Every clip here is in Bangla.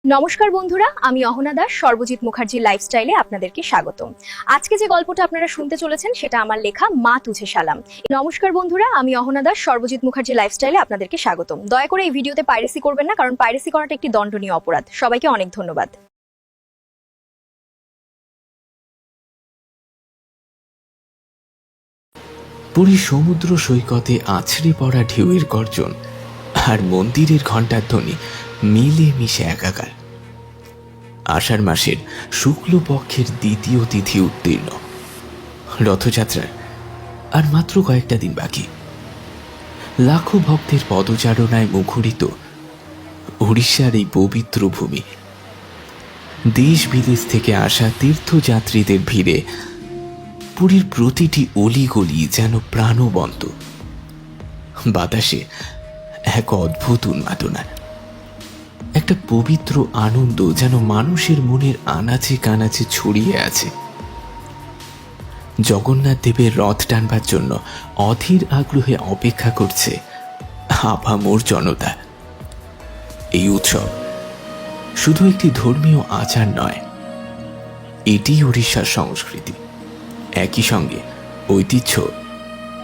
নমস্কার বন্ধুরা, আমি অহনা দাস সর্বজিৎ মুখার্জির লাইফস্টাইলে আপনাদেরকে স্বাগতম। আজকে যে গল্পটা আপনারা শুনতে চলেছেন সেটা আমার লেখা মা তুঝে সালাম। নমস্কার বন্ধুরা, আমি অহনা দাস সর্বজিৎ মুখার্জির লাইফস্টাইলে আপনাদেরকে স্বাগতম। দয়া করে এই ভিডিওতে পাইরেসি করবেন না, কারণ পাইরেসি করাটা একটি দণ্ডনীয় অপরাধ। সবাইকে অনেক ধন্যবাদ। পুরী সমুদ্র সৈকতে আছড়ে পড়া ঢেউয়ের গর্জন আর মন্দিরের ঘণ্টার ধ্বনি মিলে মিশে একাকার। আষাঢ় মাসের শুক্লপক্ষের দ্বিতীয় তিথি উত্তীর্ণ। রথযাত্রার আর মাত্র কয়েকটা দিন বাকি। লাখো ভক্তের পদচারণায় মুখরিত উড়িষ্যার এই পবিত্র ভূমি। দেশ বিদেশ থেকে আসা তীর্থযাত্রীদের ভিড়ে পুরীর প্রতিটি অলিগলি যেন প্রাণবন্ত। বাতাসে এক অদ্ভুত উন্মাদনা, একটা পবিত্র আনন্দ যেন মানুষের মনের আনাচে কানাচে ছড়িয়ে আছে। জগন্নাথ দেবের রথ টানবার জন্য অধীর আগ্রহে অপেক্ষা করছে আপামর জনতা। এই উৎসব শুধু একটি ধর্মীয় আচার নয়, এটি উড়িষ্যার সংস্কৃতি, একই সঙ্গে ঐতিহ্য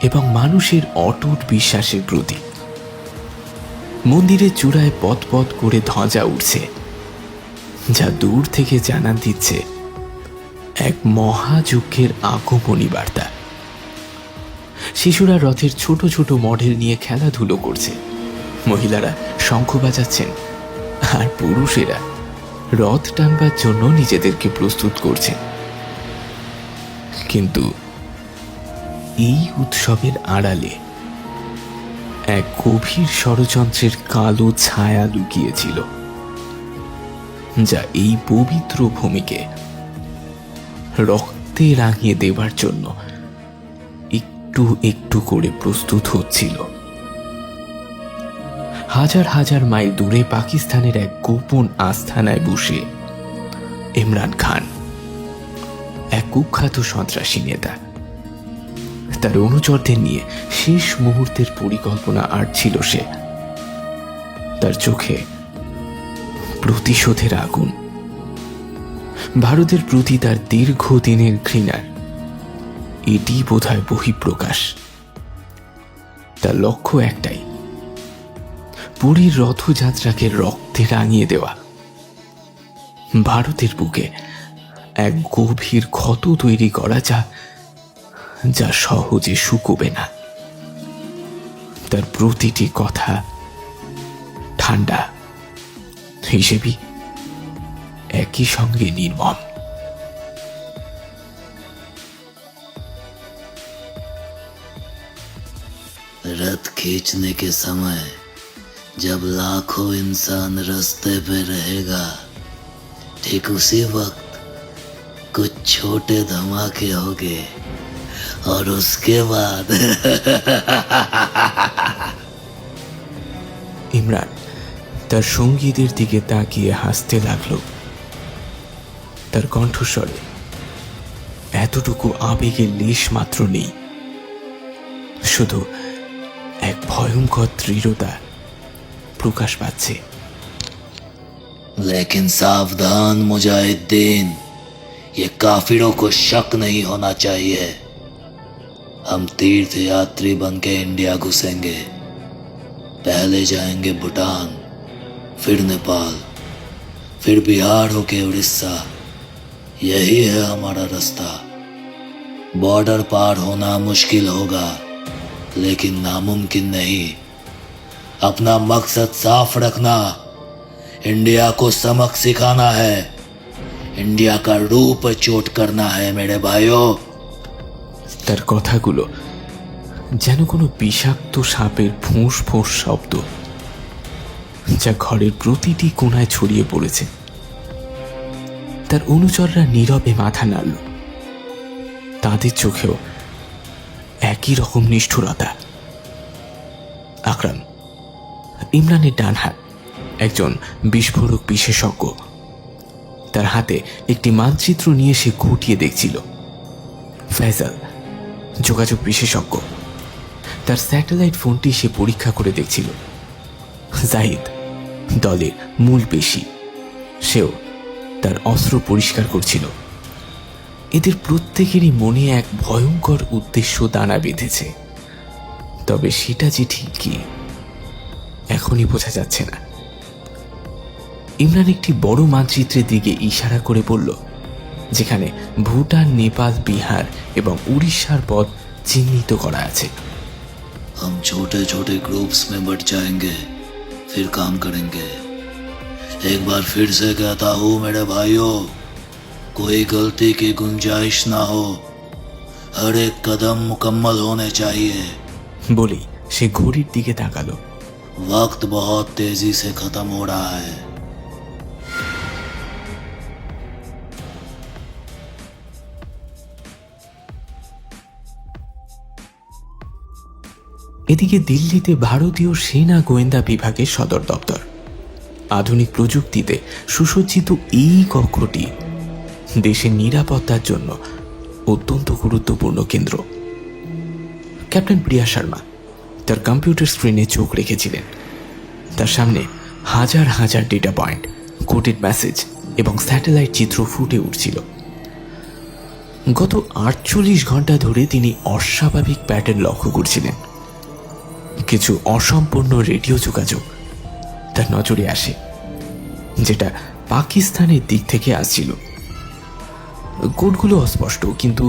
এবং মানুষের অটুট বিশ্বাসের প্রতীক। মন্দিরের চূড়ায় পথ পথ করে ধ্বজা উঠছে, যা দূর থেকে জানান দিচ্ছে এক মহাযজ্ঞের আগমনী বার্তা। শিশুরা রথের ছোট ছোট মডেল নিয়ে খেলাধুলো করছে, মহিলারা শঙ্খ বাজাচ্ছেন, আর পুরুষেরা রথ টানবার জন্য নিজেদেরকে প্রস্তুত করছেন। কিন্তু এই উৎসবের আড়ালে এক গভীর ষড়যন্ত্রের কালো ছায়া লুকিয়েছিল, যা এই পবিত্র ভূমিকে রক্তে রাঙিয়ে দেবার জন্য একটু একটু করে প্রস্তুত হচ্ছিল। হাজার হাজার মাইল দূরে পাকিস্তানের এক গোপন আস্তানায় বসে ইমরান খান, এক কুখ্যাত সন্ত্রাসী নেতা, তার অনুচরদের নিয়ে শেষ মুহূর্তের পরিকল্পনা আঁটছিল সে। তার চোখে প্রতিশোধের আগুন, ভারতের প্রতি তার দীর্ঘদিনের ঘৃণার এটি বোধহয় বহিঃপ্রকাশ। তার লক্ষ্য একটাই, পুরীর রথযাত্রাকে রক্তে রাঙিয়ে দেওয়া, ভারতের বুকে এক গভীর ক্ষত তৈরি করা যা সহজে শুকোবে না। তার প্রতিটি কথা ঠান্ডা, হিসেবি, একই সঙ্গে নির্মম। रथ खींचने के समय जब लाखों इंसान रास्ते पे रहेगा, ठीक उसी वक्त कुछ छोटे धमाके होंगे और उसके बाद ইমরান তার সঙ্গীদের দিকে তাকিয়ে হাসতে লাগলো। তার কণ্ঠস্বরে এতটুকু আবেগের লেশ মাত্র নেই, শুধু এক ভয়ঙ্কর দৃঢ়তা প্রকাশ পাচ্ছে। लेकिन सावधान मुजाहिदीन, ये काफिरों को शक नहीं होना चाहिए। हम तीर्थ यात्री बन के इंडिया घुसेंगे। पहले जाएंगे भूटान, फिर नेपाल, फिर बिहार होके उड़ीसा। यही है हमारा रास्ता। बॉर्डर पार होना मुश्किल होगा, लेकिन नामुमकिन नहीं। अपना मकसद साफ रखना, इंडिया को समक सिखाना है, इंडिया का रूप चोट करना है मेरे भाइयों। তার কথাগুলো যেন কোনো বিষাক্ত সাপের ফোঁস ফোঁস শব্দ, যা ঘরের প্রতিটি কোণায় ছড়িয়ে পড়েছে। তার অনুচররা নীরবে মাথা নাড়ল, তাদের চোখেও একই রকম নিষ্ঠুরতা। আকরাম, ইমরানের ডান হাত, একজন বিস্ফোরক বিশেষজ্ঞ। তার হাতে একটি মানচিত্র নিয়ে সে খুঁটিয়ে দেখছিল। ফয়সাল, যোগাযোগ বিশেষজ্ঞ, তার স্যাটেলাইট ফোনটি সে পরীক্ষা করে দেখছিল। জাহিদ, দলের মূল পেশী, সেও তার অস্ত্র পরিষ্কার করছিল। এদের প্রত্যেকেরই মনে এক ভয়ঙ্কর উদ্দেশ্য দানা বেঁধেছে, তবে সেটা যে ঠিক কি এখনই বোঝা যাচ্ছে না। ইমরান একটি বড় মানচিত্রের দিকে ইশারা করে বলল, যেখানে ভুটান, নেপাল, বিহার এবং উড়িষ্যার পথ চিহ্নিত করা আছে। हम छोटे छोटे ग्रुप्स में बट जाएंगे, फिर काम करेंगे। एक बार फिर से कहता हूँ मेरे भाइयों, कोई गलती की गुंजाइश ना हो, हर एक कदम मुकम्मल होने चाहिए। বলেই সে ঘড়ির দিকে তাকালো। वक्त बहुत तेजी से खत्म हो रहा है। এদিকে দিল্লিতে ভারতীয় সেনা গোয়েন্দা বিভাগের সদর দপ্তর। আধুনিক প্রযুক্তিতে সুসজ্জিত এই কক্ষটি দেশের নিরাপত্তার জন্য অত্যন্ত গুরুত্বপূর্ণ কেন্দ্র। ক্যাপ্টেন প্রিয়া শর্মা তার কম্পিউটার স্ক্রিনে চোখ রেখেছিলেন। তার সামনে হাজার হাজার ডেটা পয়েন্ট, কোডেড মেসেজ এবং স্যাটেলাইট চিত্র ফুটে উঠছিল। গত 48 ঘন্টা ধরে তিনি অস্বাভাবিক প্যাটার্ন লক্ষ্য করছিলেন। কিছু অসম্পূর্ণ রেডিও যোগাযোগ তার নজরে আসে, যেটা পাকিস্তানের দিক থেকে আসছিল। কোডগুলো অস্পষ্ট, কিন্তু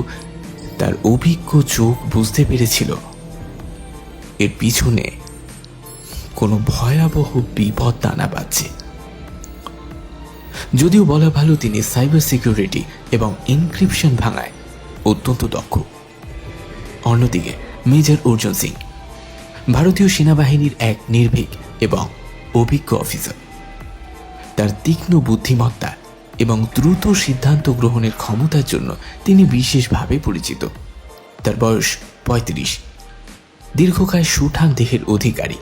তার অভিজ্ঞ চোখ বুঝতে পেরেছিল এর পিছনে কোনো ভয়াবহ বিপদ দানা বাঁধছে। যদিও বলা ভালো, তিনি সাইবার সিকিউরিটি এবং এনক্রিপশন ভাঙায় অত্যন্ত দক্ষ। অন্যদিকে মেজর অর্জুন সিং ভারতীয় সেনাবাহিনীর এক নির্ভীক এবং অভিজ্ঞ অফিসার। তার তীক্ষ্ণ বুদ্ধিমত্তা এবং দ্রুত সিদ্ধান্ত গ্রহণের ক্ষমতার জন্য তিনি বিশেষভাবে পরিচিত। তার বয়স 35, দীর্ঘকায় সুঠাম দেহের অধিকারী।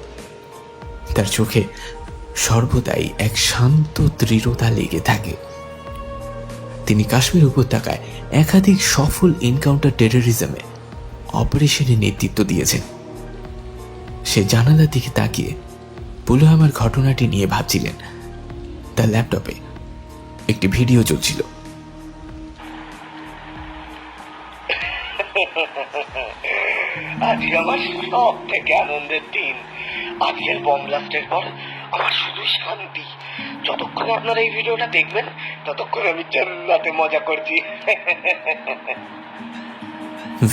তার চোখে সর্বদাই এক শান্ত দৃঢ়তা লেগে থাকে। তিনি কাশ্মীর উপত্যকায় একাধিক সফল এনকাউন্টার টেররিজমে অপারেশনের নেতৃত্ব দিয়েছেন। সে জানালার দিকে তাকিয়ে পুলওয়ামার ঘটনাটি নিয়ে ভাবছিলেন। তার ল্যাপটপে একটি ভিডিও চলছিল। আজকে আমার সব থেকে আনন্দের দিন। আজকের বম ব্লাস্টের পর আমার শুধু শান্তি। যতক্ষণ আপনারা এই ভিডিওটা দেখবেন ততক্ষণ আমি জান্নাতে মজা করছি।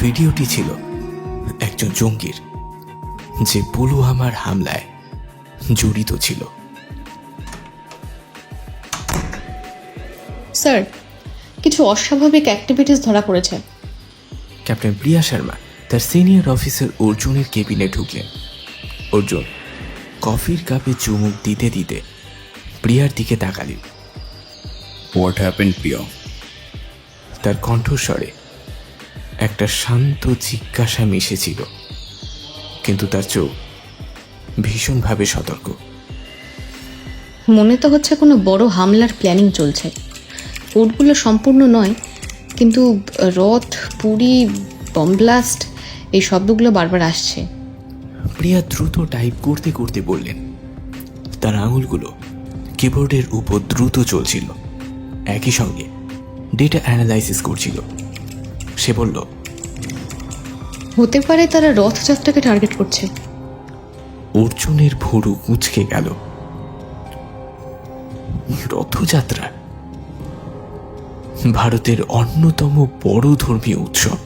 ভিডিওটি ছিল একজন জঙ্গির, যে পুলওয়ামার হামলায় জড়িত ছিল। স্যার, কিছু অস্বাভাবিক অ্যাক্টিভিটিস ধরা পড়েছে। ক্যাপ্টেন প্রিয়া শর্মা তার সিনিয়র অফিসার অর্জুনের কেবিনে ঢুকলেন। অর্জুন কফির কাপে চুমুক দিতে দিতে প্রিয়ার দিকে তাকালেন। What happened, Priya? তার কণ্ঠস্বরে একটা শান্ত জিজ্ঞাসা মিশেছিল, কিন্তু তার চোখ ভীষণভাবে সতর্ক। মনে তো হচ্ছে কোনো বড় হামলার প্ল্যানিং চলছে। কোডগুলো সম্পূর্ণ নয়, কিন্তু রথ, পুরী, বম ব্লাস্ট এই শব্দগুলো বারবার আসছে। প্রিয়া দ্রুত টাইপ করতে করতে বললেন। তার আঙুলগুলো কিবোর্ডের উপর দ্রুত চলছিল, একই সঙ্গে ডেটা অ্যানালাইসিস করছিল। সে বলল, হতে পারে তারা রথযাত্রাকে টার্গেট করছে। অর্জুনের ভুরু কুঁচকে গেল। রথযাত্রা ভারতের অন্যতম বড় ধর্মীয় উৎসব।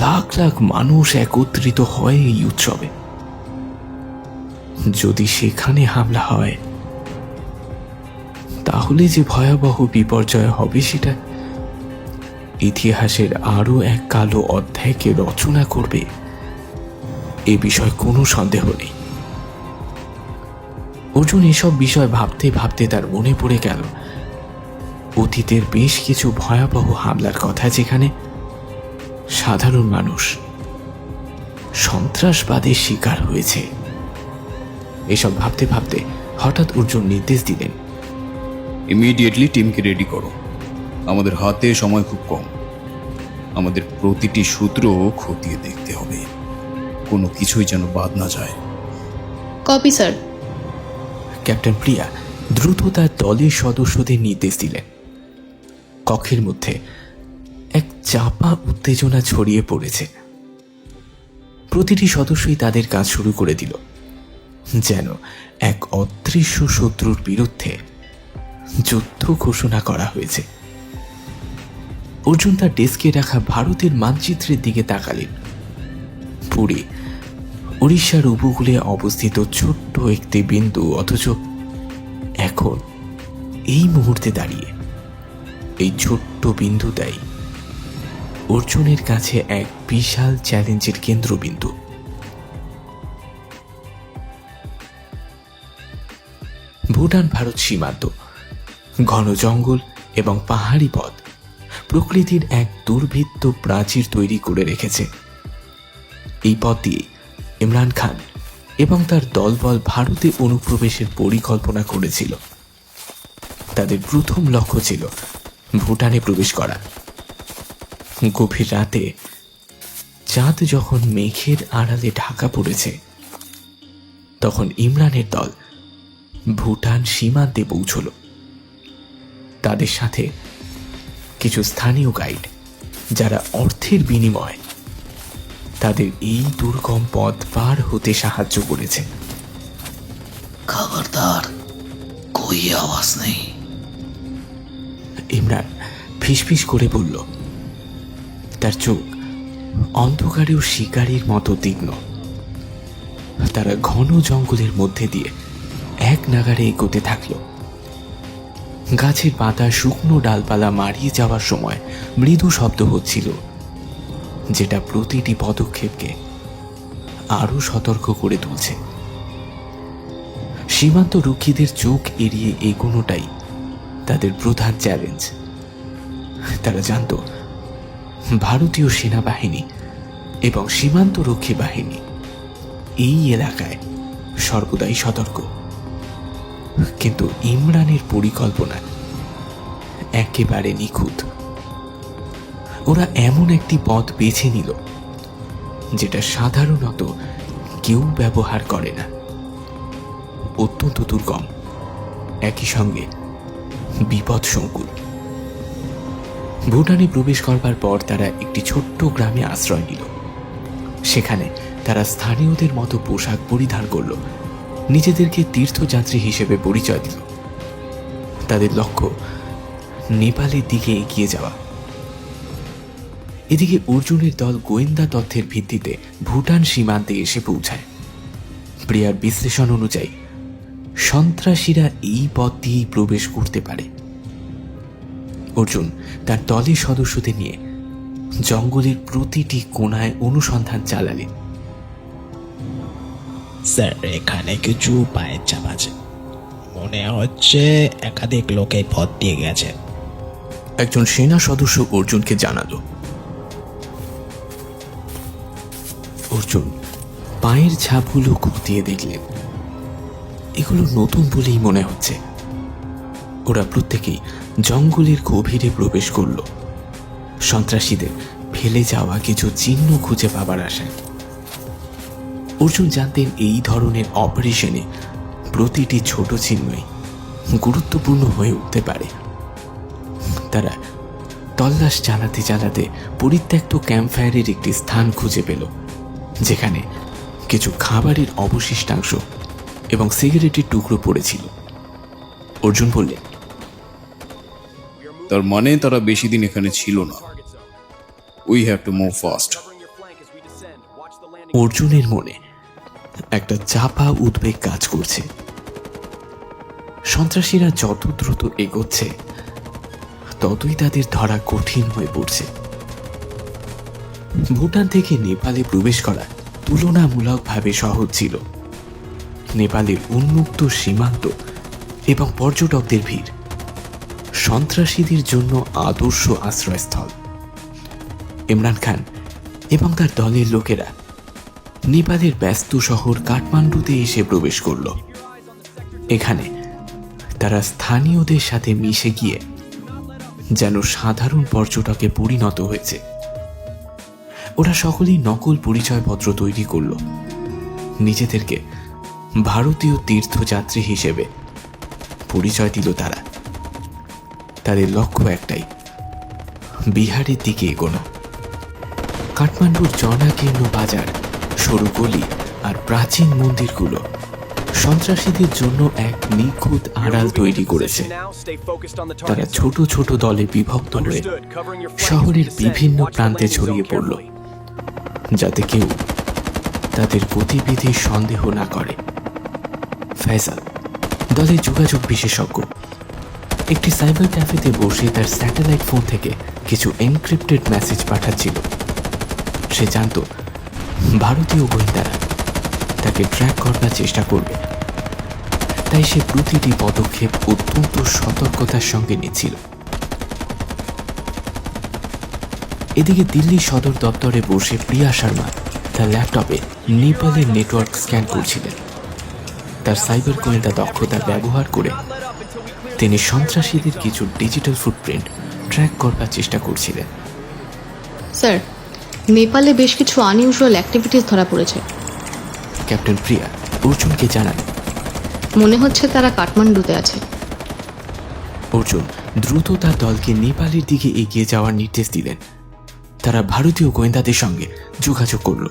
লাখ লাখ মানুষ একত্রিত হয় এই উৎসবে। যদি সেখানে হামলা হয় তাহলে যে ভয়াবহ বিপর্যয় হবে সেটা ইতিহাসের আরো এক কালো অধ্যায়কে রচনা করবে, এ বিষয়ে কোনো সন্দেহ নেই। অর্জুন এসব বিষয় ভাবতে ভাবতে তার মনে পড়ে গেল অতীতের বেশ কিছু ভয়াবহ হামলার কথা, যেখানে সাধারণ মানুষ সন্ত্রাসবাদের শিকার হয়েছে। এসব ভাবতে ভাবতে হঠাৎ অর্জুন নির্দেশ দিলেন, ইমিডিয়েটলি টিমকে রেডি করো। আমাদের হাতে সময় খুব কম। আমাদের প্রতিটি সূত্র খতিয়ে দেখতে হবে, কোনো কিছুই যেন বাদ না যায়। Copy sir. ক্যাপ্টেন প্রিয়া দ্রুত তার দলের সদস্যদের নির্দেশ দিলেন। কক্ষের মধ্যে এক চাপা উত্তেজনা ছড়িয়ে পড়েছে। প্রতিটি সদস্যই তাদের কাজ শুরু করে দিল, যেন এক অদৃশ্য শত্রুর বিরুদ্ধে যুদ্ধ ঘোষণা করা হয়েছে। অর্জুন তার ডেস্কে রাখা ভারতের মানচিত্রের দিকে তাকালেন। পুরী, উড়িষ্যার উপকূলে অবস্থিত ছোট্ট একটি বিন্দু, অথচ এখন এই মুহূর্তে দাঁড়িয়ে এই ছোট্ট বিন্দুটাই অর্জুনের কাছে এক বিশাল চ্যালেঞ্জের কেন্দ্রবিন্দু। ভুটান ভারত সীমান্ত, ঘন জঙ্গল এবং পাহাড়ি পথ প্রকৃতির এক দুর্ভেদ্য প্রাচীর তৈরি করে রেখেছে। এই পথ দিয়ে ইমরান খান এবং তার দলবল ভারতে অনুপ্রবেশের পরিকল্পনা করেছিল। তাদের প্রথম লক্ষ্য ছিল ভুটানে প্রবেশ করা। গভীর রাতে চাঁদ যখন মেঘের আড়ালে ঢাকা পড়েছে, তখন ইমরানের দল ভুটান সীমান্তে পৌঁছল। তাদের সাথে কিছু স্থানীয় গাইড, যারা অর্থের বিনিময়ে তাদের এই দুর্গম পথ পার হতে সাহায্য করেছে। खबरदार, कोई आवाज नहीं। ইমরান ফিসফিস করে বলল। তার চোখ অন্ধকারেও শিকারীর মতো তীক্ষ্ণ। তারা ঘন জঙ্গলের মধ্যে দিয়ে এক নাগাড়ে এগোতে থাকল। গাছের পাতা শুকনো ডালপালা মারিয়ে যাওয়ার সময় মৃদু শব্দ হচ্ছিল, যেটা প্রতিটি পদক্ষেপকে আরো সতর্ক করে তুলছে। সীমান্ত রক্ষীদের চোখ এড়িয়ে এগোনোটাই তাদের প্রধান চ্যালেঞ্জ। তারা জানত ভারতীয় সেনাবাহিনী এবং সীমান্ত রক্ষী বাহিনী এই এলাকায় সর্বদাই সতর্ক, কিন্তু ইমরানের পরিকল্পনা একেবারে নিখুঁত। ওরা এমন একটি পথ বেছে নিল যেটা সাধারণত কেউ ব্যবহার করে না। অত্যন্ত দুর্গম, একই সঙ্গে বিপদসংকুল। ভুটানে প্রবেশ করবার পর তারা একটি ছোট্ট গ্রামে আশ্রয় নিল। সেখানে তারা স্থানীয়দের মতো পোশাক পরিধান করল, নিজেদেরকে তীর্থযাত্রী হিসেবে পরিচয় দিল। তাদের লক্ষ্য নেপালের দিকে এগিয়ে যাওয়া। এদিকে অর্জুনের দল গোয়েন্দা তথ্যের ভিত্তিতে ভুটান সীমান্তে এসে পৌঁছায়। প্রিয়ার বিশ্লেষণ অনুযায়ী সন্ত্রাসীরা এই পথ দিয়েই প্রবেশ করতে পারে। অর্জুন তার দলের সদস্যদের নিয়ে জঙ্গলের প্রতিটি কোণায় অনুসন্ধান চালালেন। স্যার, এখানে কিছু পায়ের ছাপ আছে, মনে হচ্ছে একাধিক লোক এই পথ দিয়ে গেছে। একজন সেনা সদস্য অর্জুনকে জানালো। অর্জুন পায়ের ছাপগুলো খতিয়ে দেখলেন। এগুলো নতুন বলেই মনে হচ্ছে। ওরা প্রত্যেকেই জঙ্গলের গভীরে প্রবেশ করল, সন্ত্রাসীদের ফেলে যাওয়া কিছু চিহ্ন খুঁজে পাবার আশায়। অর্জুন জানতেন এই ধরনের অপারেশনে প্রতিটি ছোট চিহ্নই গুরুত্বপূর্ণ হয়ে উঠতে পারে। তারা তল্লাশ চালাতে চালাতে পরিত্যক্ত ক্যাম্পফায়ারের একটি স্থান খুঁজে পেল, যেখানে কিছু খাবারের অবশিষ্টাংশ এবং সিগারেটের টুকরো পড়েছিল। অর্জুন বললেন, তার মানে তারা বেশি দিন এখানে ছিল না। We have to move fast. অর্জুনের মনে একটা চাপা উদ্বেগ কাজ করছে। সন্ত্রাসীরা যত দ্রুত এগোচ্ছে, ততই তাদের ধরা কঠিন হয়ে পড়ছে। ভুটান থেকে নেপালে প্রবেশ করা তুলনামূলকভাবে সহজ ছিল। নেপালের উন্মুক্ত সীমান্ত এবং পর্যটকদের ভিড় সন্ত্রাসীদের জন্য আদর্শ আশ্রয়স্থল। ইমরান খান এবং তার দলের লোকেরা নেপালের ব্যস্ত শহর কাঠমান্ডুতে এসে প্রবেশ করল। এখানে তারা স্থানীয়দের সাথে মিশে গিয়ে যেন সাধারণ পর্যটকে পরিণত হয়েছে। ওরা সকলেই নকল পরিচয়পত্র তৈরি করল, নিজেদেরকে ভারতীয় তীর্থযাত্রী হিসেবে পরিচয় দিল তারা। তাদের লক্ষ্য একটাই, বিহারের দিকে এগোনো। কাঠমান্ডুর জনাকীর্ণ বাজার, সরু গলি আর প্রাচীন মন্দিরগুলো সন্ত্রাসীদের জন্য এক নিখুঁত আড়াল তৈরি করেছে। তারা ছোট ছোট দলে বিভক্ত হয়ে শহরের বিভিন্ন প্রান্তে ছড়িয়ে পড়ল, যাতে কেউ তাদের গতিবিধি সন্দেহ না করে। ফয়সাল, দলের যোগাযোগ বিশেষজ্ঞ, একটি সাইবার ক্যাফেতে বসে তার স্যাটেলাইট ফোন থেকে কিছু এনক্রিপ্টেড মেসেজ পাঠাচ্ছিল। সে জানত ভারতীয় গোয়েন্দারা তাকে ট্র্যাক করবার চেষ্টা করবে, তাই সে প্রতিটি পদক্ষেপ অত্যন্ত সতর্কতার সঙ্গে নিচ্ছিল। এদিকে দিল্লি সদর দপ্তরে বসে প্রিয়া শর্মা তার ল্যাপটপে নেপালের নেটওয়ার্ক স্ক্যান করছিলেন। তার সাইবার গোয়েন্দা দক্ষতা ব্যবহার করে তিনি সন্ত্রাসীদের কিছু ডিজিটাল ফুটপ্রিন্ট ট্র্যাক করবার চেষ্টা করছিলেন। স্যার, নেপালে বেশ কিছু আনইউজুয়াল অ্যাক্টিভিটিস ধরা পড়েছে। ক্যাপ্টেন প্রিয়া অর্জুনকে জানান। মনে হচ্ছে তারা কাঠমান্ডুতে আছে। অর্জুন দ্রুত তার দলকে নেপালের দিকে এগিয়ে যাওয়ার নির্দেশ দিলেন। তারা ভারতীয় গোয়েন্দাদের সঙ্গে যোগাযোগ করল,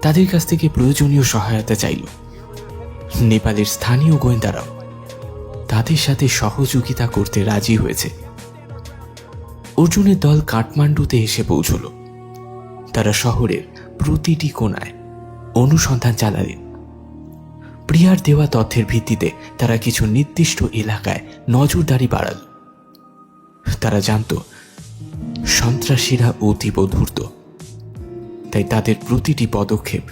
তাদের কাছ থেকে প্রয়োজনীয় সহায়তা চাইল। নেপালের স্থানীয় গোয়েন্দারাও তাদের সাথে সহযোগিতা করতে রাজি হয়েছে। অর্জুনের দল কাঠমান্ডুতে এসে পৌঁছল। তারা শহরের প্রতিটি কোণায় অনুসন্ধান চালালেন। প্রিয়ার দেওয়া তথ্যের ভিত্তিতে তারা কিছু নির্দিষ্ট এলাকায় নজরদারি বাড়াল। তারা জানত সন্ত্রাসীরা অতীব ধূর্ত, তাই তাদের প্রতিটি পদক্ষেপ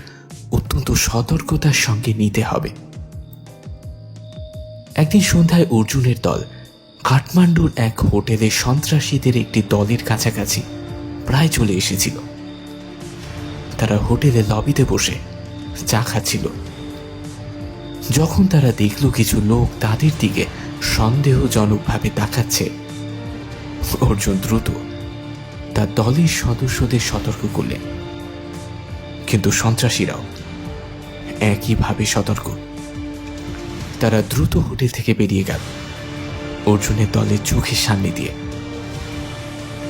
অত্যন্ত সতর্কতার সঙ্গে নিতে হবে। একদিন সন্ধ্যায় অর্জুনের দল কাঠমান্ডুর এক হোটেলে সন্ত্রাসীদের একটি দলের কাছাকাছি প্রায় চলে এসেছিল। তারা হোটেলের লবিতে বসে চা খাচ্ছিল, যখন তারা দেখল কিছু লোক তাদের দিকে সন্দেহজনকভাবে তাকাচ্ছে। অর্জুন দ্রুত তার দলের সদস্যদের সতর্ক করলেন, কিন্তু সন্ত্রাসীরাও একইভাবে সতর্ক। তারা দ্রুত হোটেল থেকে বেরিয়ে গেল অর্জুনের দলের চোখের সামনে দিয়ে।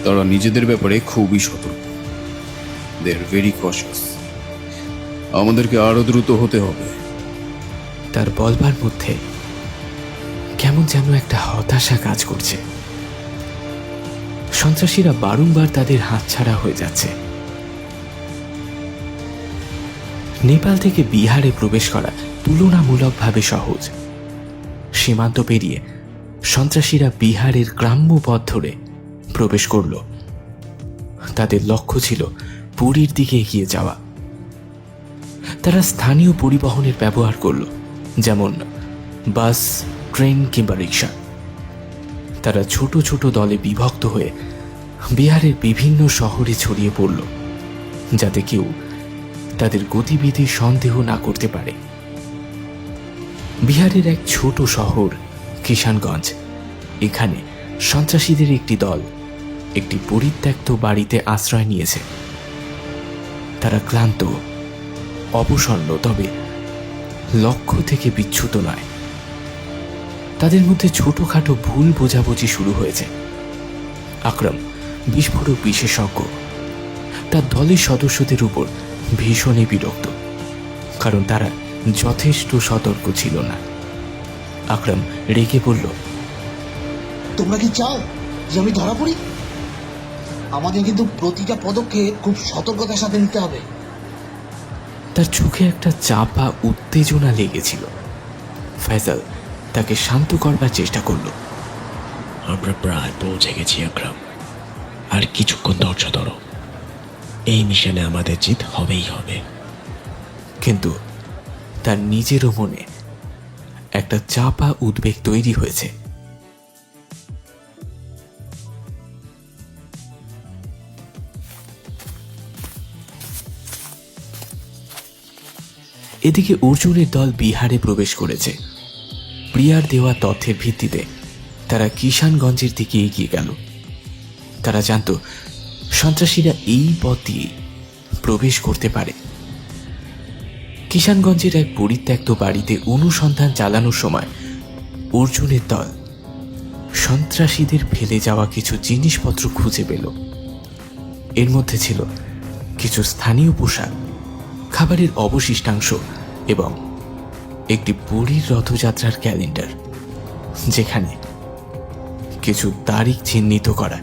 তারা নিজেদের ব্যাপারে খুবই সতর্ক। দে আর ভেরি কশাস। আমাদেরকে আরো দ্রুত হতে হবে। তার বলবার মধ্যে কেমন যেন একটা হতাশা কাজ করছে। সন্ত্রাসীরা বারংবার তাদের হাতছাড়া হয়ে যাচ্ছে। নেপাল থেকে বিহারে প্রবেশ করা তুলনামূলকভাবে সহজ। সীমান্ত পেরিয়ে সন্ত্রাসীরা বিহারের গ্রাম্য পথ ধরে প্রবেশ করল। তাদের লক্ষ্য ছিল পুরীর দিকে এগিয়ে যাওয়া। তারা স্থানীয় পরিবহনের ব্যবহার করল, যেমন বাস, ট্রেন কিংবা রিক্সা। তারা ছোট ছোট দলে বিভক্ত হয়ে বিহারের বিভিন্ন শহরে ছড়িয়ে পড়ল, যাতে কেউ তাদের গতিবিধি সন্দেহ না করতে পারে। বিহারের এক ছোট শহর কিষানগঞ্জ, এখানে সন্ত্রাসীদের একটি দল একটি পরিত্যক্ত বাড়িতে আশ্রয় নিয়েছে। তারা ক্লান্ত, অবসন্ন, তবে লক্ষ্য থেকে বিচ্যুত নয়। তাদের মধ্যে ছোটখাটো ভুল বোঝাবুঝি শুরু হয়েছে। আকরাম, বিস্ফোরক বিশেষজ্ঞ, তার দলের সদস্যদের উপর ভীষণই বিরক্ত, কারণ তারা যথেষ্ট সতর্ক ছিল না। আকরাম রেগে বলল, তোমরা কি চাও যে আমি ধরা পড়ি? আমাদের কিন্তু প্রতিটা পদক্ষেপ খুব সতর্কতার সাথে নিতে হবে। তার চোখে একটা চাপা উত্তেজনা লেগেছিল। ফয়সাল তাকে শান্ত করবার চেষ্টা করল। আমরা প্রায় পৌঁছে গেছি আকরাম, আর কিছুক্ষণ ধৈর্য ধরো। এই মিশনে আমাদের জিত হবেই হবে। কিন্তু তার নিজেরও মনে একটা চাপা উদ্বেগ তৈরি হয়েছে। এদিকে অর্জুনের দল বিহারে প্রবেশ করেছে। প্রিয়ার দেওয়া তথ্যের ভিত্তিতে তারা কিষানগঞ্জের দিকে এগিয়ে গেল। তারা জানত সন্ত্রাসীরা এই পথ দিয়ে প্রবেশ করতে পারে। কিষানগঞ্জের এক পরিত্যক্ত বাড়িতে অনুসন্ধান চালানোর সময় অর্জুনের দল সন্ত্রাসীদের ফেলে যাওয়া কিছু জিনিসপত্র খুঁজে পেল। এর মধ্যে ছিল কিছু স্থানীয় পোশাক, খাবারের অবশিষ্টাংশ এবং একটি পুরীর রথযাত্রার ক্যালেন্ডার, যেখানে কিছু তারিখ চিহ্নিত করা।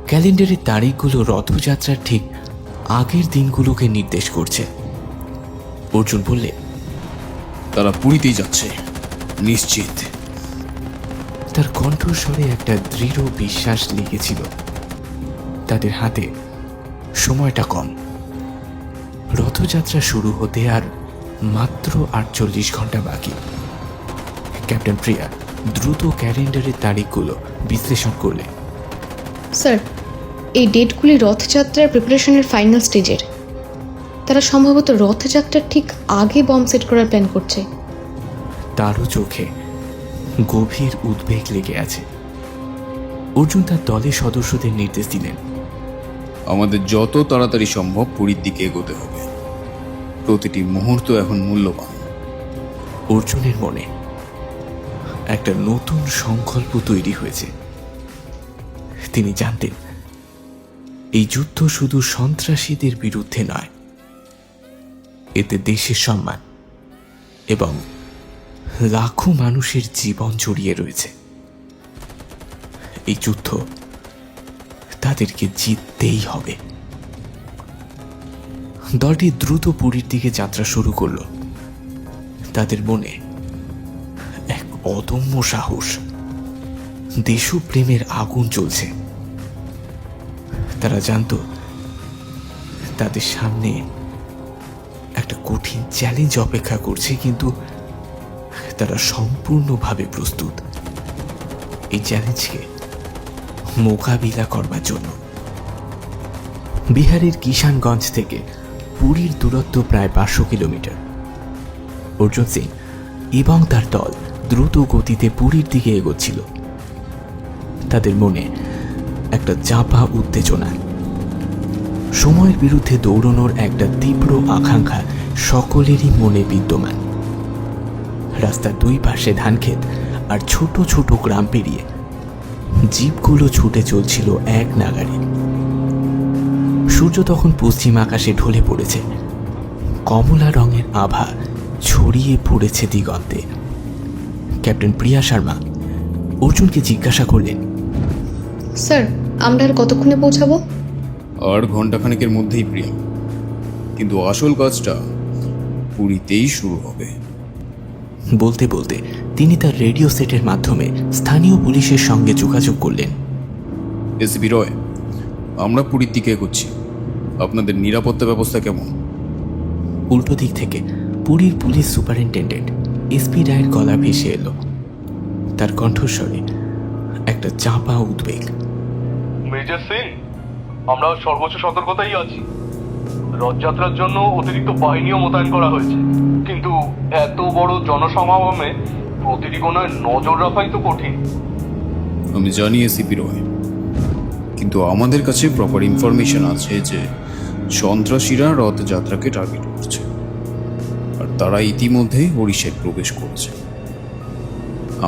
ক্যালেন্ডারের তারিখগুলো রথযাত্রার ঠিক আগের দিনগুলোকে নির্দেশ করছে। অর্জুন বললে, তারা পুরীতেই যাচ্ছে, নিশ্চিত। তার কণ্ঠস্বরে একটা দৃঢ় বিশ্বাস লেগেছিল। তাদের হাতে সময়টা কম, রথযাত্রা শুরু হতে আর মাত্র 48 ঘন্টা বাকি। ক্যাপ্টেন প্রিয়া দ্রুত ক্যালেন্ডারের তারিখগুলো বিশ্লেষণ করলে। স্যার, এই ডেটগুলি রথযাত্রার প্রিপারেশনের ফাইনাল স্টেজের। তারা সম্ভবত রথযাত্রার ঠিক আগে বম্ব সেট করার প্ল্যান করছে। তারও চোখে গভীর উদ্বেগ লেগে আছে। অর্জুন তার দলের সদস্যদের নির্দেশ দিলেন, আমাদের যত তাড়াতাড়ি সম্ভব পুরীর দিকে এগোতে হবে। প্রতিটি মুহূর্ত এখন মূল্যবান। অর্জুনের মনে একটা নতুন সংকল্প তৈরি হয়েছে। তিনি জানতেন, এই যুদ্ধ শুধু সন্ত্রাসীদের বিরুদ্ধে নয়, এতে দেশের সম্মান এবং লাখো মানুষের জীবন জড়িয়ে রয়েছে। এই যুদ্ধ তাদেরকে জিততেই হবে। দলটি দ্রুত পুরীর দিকে যাত্রা শুরু করলো। তাদের মনে এক অদম্য সাহস, দেশপ্রেমের আগুন জ্বলছে। তারা জানত তাদের সামনে একটা কঠিন চ্যালেঞ্জ অপেক্ষা করছে, কিন্তু তারা সম্পূর্ণভাবে প্রস্তুত এই চ্যালেঞ্জকে মোকাবিলা করবার জন্য। বিহারের কিষানগঞ্জ থেকে পুরীর দূরত্ব প্রায় 500 কিলোমিটার। অর্জুন সিং এবং তার দল দ্রুত গতিতে পুরীর দিকে এগোচ্ছিল। তাদের মনে একটা চাপা উত্তেজনা, সময়ের বিরুদ্ধে দৌড়ানোর একটা তীব্র আকাঙ্ক্ষা সকলেরই মনে বিদ্যমান। রাস্তার দুই পাশে ধানক্ষেত আর ছোট ছোট গ্রাম পেরিয়ে জিপগুলো ছুটে চলছিল এক নাগাড়ে। সূর্য তখন পশ্চিম আকাশে ঢলে পড়েছে, কমলা রঙের আভা ছড়িয়ে পড়েছে দিগন্তে। ক্যাপ্টেন প্রিয়া শর্মা অর্জুনকে জিজ্ঞাসা করলেন, স্যার, আমরা আর কতক্ষণে পৌঁছাবো? আর ঘন্টাখানেকের মধ্যেই প্রিয়া, কিন্তু আসল কাজটা পুরীতেই শুরু হবে। বলতে বলতে তিনি তার রেডিও সেটের মাধ্যমে স্থানীয় পুলিশের সঙ্গে যোগাযোগ করলেন। এসপি রয়, আমরা পুরীর দিকে এগোচ্ছি। আপনাদের নিরাপত্তা ব্যবস্থা কেমন? উল্টো দিক থেকে পুরীর পুলিশ সুপারিনটেন্ডেন্ট এসপি রায়ের গলা ভেসে এলো। তার কণ্ঠস্বরে একটা চাপা উদ্বেগ। মেজর সিং, আমরা সর্বোচ্চ সতর্কতাই আছি। রথযাত্রার জন্য অতিরিক্ত বাহিনীও মোতায়েন করা হয়েছে, কিন্তু এত বড় জনসমাগমে প্রতিটি কোণায় নজর রাখাই তো কঠিন। আমি জানি এসপি রয়, কিন্তু আমাদের কাছে প্রপার ইনফরমেশন আছে যে সন্ত্রাসীরা রথযাত্রাকে টার্গেট করছে, আর তারা ইতিমধ্যে ওড়িশায় প্রবেশ করেছে।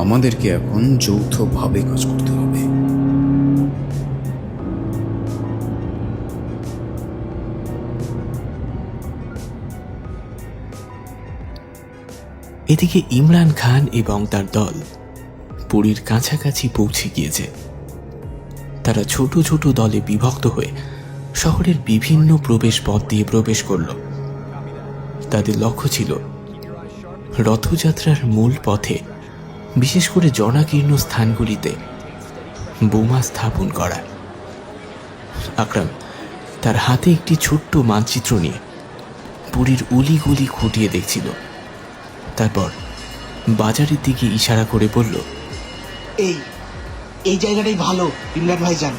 আমাদেরকে এখন যৌথভাবে কাজ করতে হবে। এদিকে ইমরান খান এবং তার দল পুরীর কাছাকাছি পৌঁছে গিয়েছে। তারা ছোট ছোট দলে বিভক্ত হয়ে শহরের বিভিন্ন প্রবেশ পথ দিয়ে প্রবেশ করল। তাদের লক্ষ্য ছিল রথযাত্রার মূল পথে, বিশেষ করে জনাকীর্ণ স্থানগুলিতে বোমা স্থাপন করা। আকরাম তার হাতে একটি ছোট্ট মানচিত্র নিয়ে পুরীর অলিগলি খুঁটিয়ে দেখছিল। তারপর বাজারের দিকে ইশারা করে বলল, এই জায়গাটাই ভালো ইমরান ভাইজান।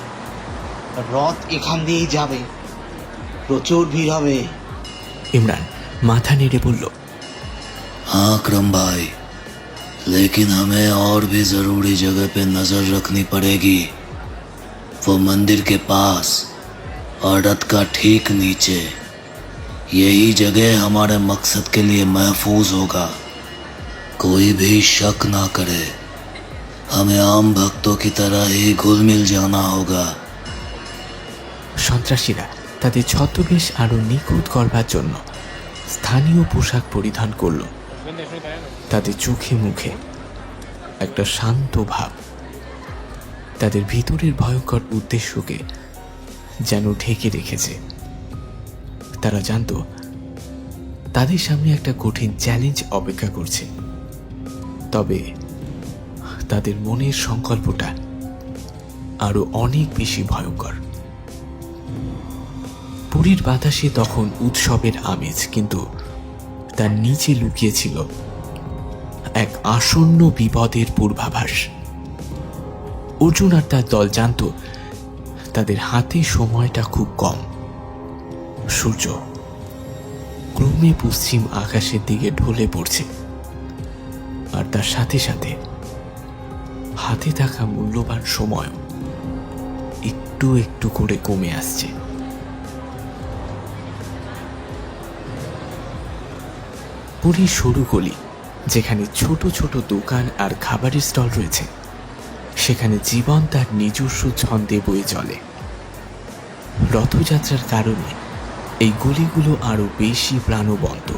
রথ এখান দিয়েই যাবে, প্রচুর ভিড় হবে। ইমরান মাথা নেড়ে বলল, हाँ क्रम भाई, लेकिन हमें और भी जरूरी जगह पे नजर रखनी पड़ेगी। वो मंदिर के पास और रथ का ठीक नीचे। यही जगह हमारे मकसद के लिए महफूज होगा। कोई भी शक ना करे, हमें आम भक्तों की तरह ही घुल मिल जाना होगा। সন্ত্রাসীরা তাদের ছদ্মবেশ আরো নিখুঁত করবার জন্য স্থানীয় পোশাক পরিধান করল। তাদের চোখে মুখে একটা শান্ত ভাব, তাদের ভিতরের ভয়ঙ্কর উদ্দেশ্যকে যেন ঢেকে রেখেছে। তারা জানতো তাদের সামনে একটা কঠিন চ্যালেঞ্জ অপেক্ষা করছে, তবে তাদের মনের সংকল্পটা আরো অনেক বেশি ভয়ঙ্কর। পুরীর বাতাসে তখন উৎসবের আমেজ, কিন্তু তার নিচে লুকিয়েছিল এক আসন্ন বিপদের পূর্বাভাস। অর্জুন আর তার দল জানত তাদের হাতে সময়টা খুব কম। সূর্য ক্রমে পশ্চিম আকাশের দিকে ঢলে পড়ছে, আর তার সাথে সাথে হাতে থাকা মূল্যবান সময় একটু একটু করে কমে আসছে। পুরীর সরু গলি, যেখানে ছোট ছোট দোকান আর খাবারের স্টল রয়েছে, সেখানে জীবন তার নিজস্ব ছন্দে বয়ে চলে। রথযাত্রার কারণে এই গলিগুলো আরো বেশি প্রাণবন্ত।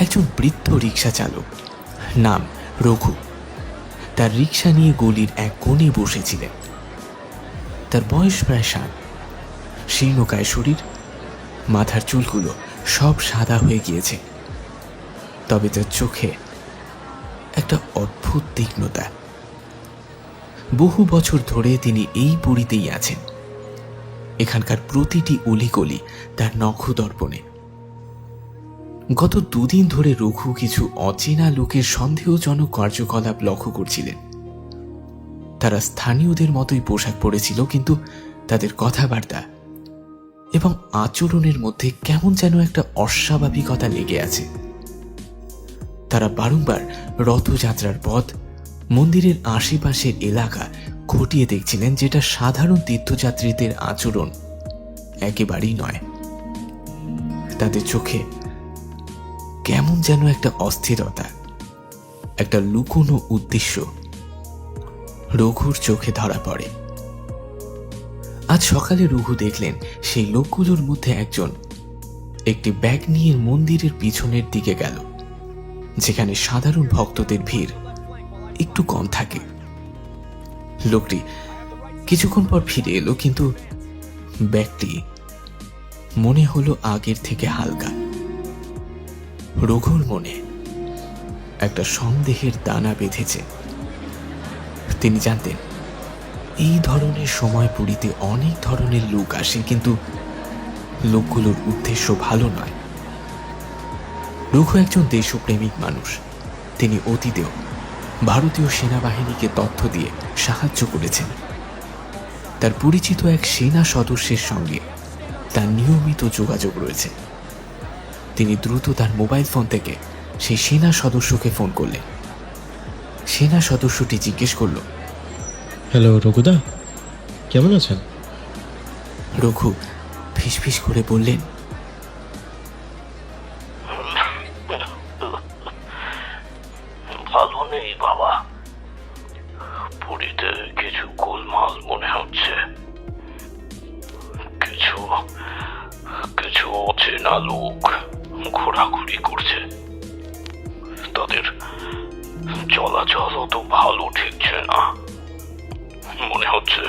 একজন বৃদ্ধ রিক্সা চালক, নাম রঘু, তার রিক্সা নিয়ে গলির এক কোণে বসেছিলেন। তার বয়স প্রায় 60, শীর্ণকায় শরীর, মাথার চুলগুলো সব সাদা হয়ে গিয়েছে, তবে তার চোখে একটা অদ্ভুত তীক্ষ্ণতা। বহু বছর ধরে তিনি এই পুরীতেই আছেন। এখানকার প্রতিটি অলিগলি তার নখদর্পণে। গত 2 দিন ধরে রঘু কিছু অচেনা লোকের সন্দেহজনক কার্যকলাপ লক্ষ্য করছিলেন। তারা স্থানীয়দের মতোই পোশাক পরেছিল, কিন্তু তাদের কথাবার্তা এবং আচরণের মধ্যে কেমন যেন একটা অস্বাভাবিকতা লেগে আছে। তারা বারংবার রথযাত্রার পথ, মন্দিরের আশেপাশের এলাকা খতিয়ে দেখছিলেন, যেটা সাধারণ তীর্থযাত্রীদের আচরণ একেবারেই নয়। তাদের চোখে কেমন যেন একটা অস্থিরতা, একটা লুকোনো উদ্দেশ্য রঘুর চোখে ধরা পড়ে। আজ সকালে রঘু দেখলেন সেই লোকগুলোর মধ্যে একজন একটি ব্যাগ নিয়ে মন্দিরের পিছনের দিকে গেল, যেখানে সাধারণ ভক্তদের ভিড় একটু কম থাকে। লোকটি কিছুক্ষণ পর ফিরে এলো, কিন্তু ব্যাগটি মনে হলো আগের থেকে হালকা। রঘুর মনে একটা সন্দেহের দানা বেঁধেছে। তিনি জানতেন এই ধরনের সময় পুরীতে অনেক ধরনের লোক আসে, কিন্তু লোকগুলোর উদ্দেশ্য ভালো নয়। রঘু একজন দেশপ্রেমিক মানুষ। তিনি অতীতেও ভারতীয় সেনাবাহিনীকে তথ্য দিয়ে সাহায্য করেছেন। তার পরিচিত এক সেনা সদস্যের সঙ্গে তার নিয়মিত যোগাযোগ রয়েছে। তিনি দ্রুত তার মোবাইল ফোন থেকে সেই সেনা সদস্যকে ফোন করলেন। সেনা সদস্যটি জিজ্ঞেস করল, হ্যালো রঘুদা, কেমন আছেন? রঘু ফিসফিস করে বললেন, ভালো নেই বাবা, পুরীতে কিছু গোলমাল মনে হচ্ছে। কিছু কিছু অচেনা লোক ঘোরাঘুরি করছে। তাদের চলাচল তো ভালো ঠেকছে না। মনে হচ্ছে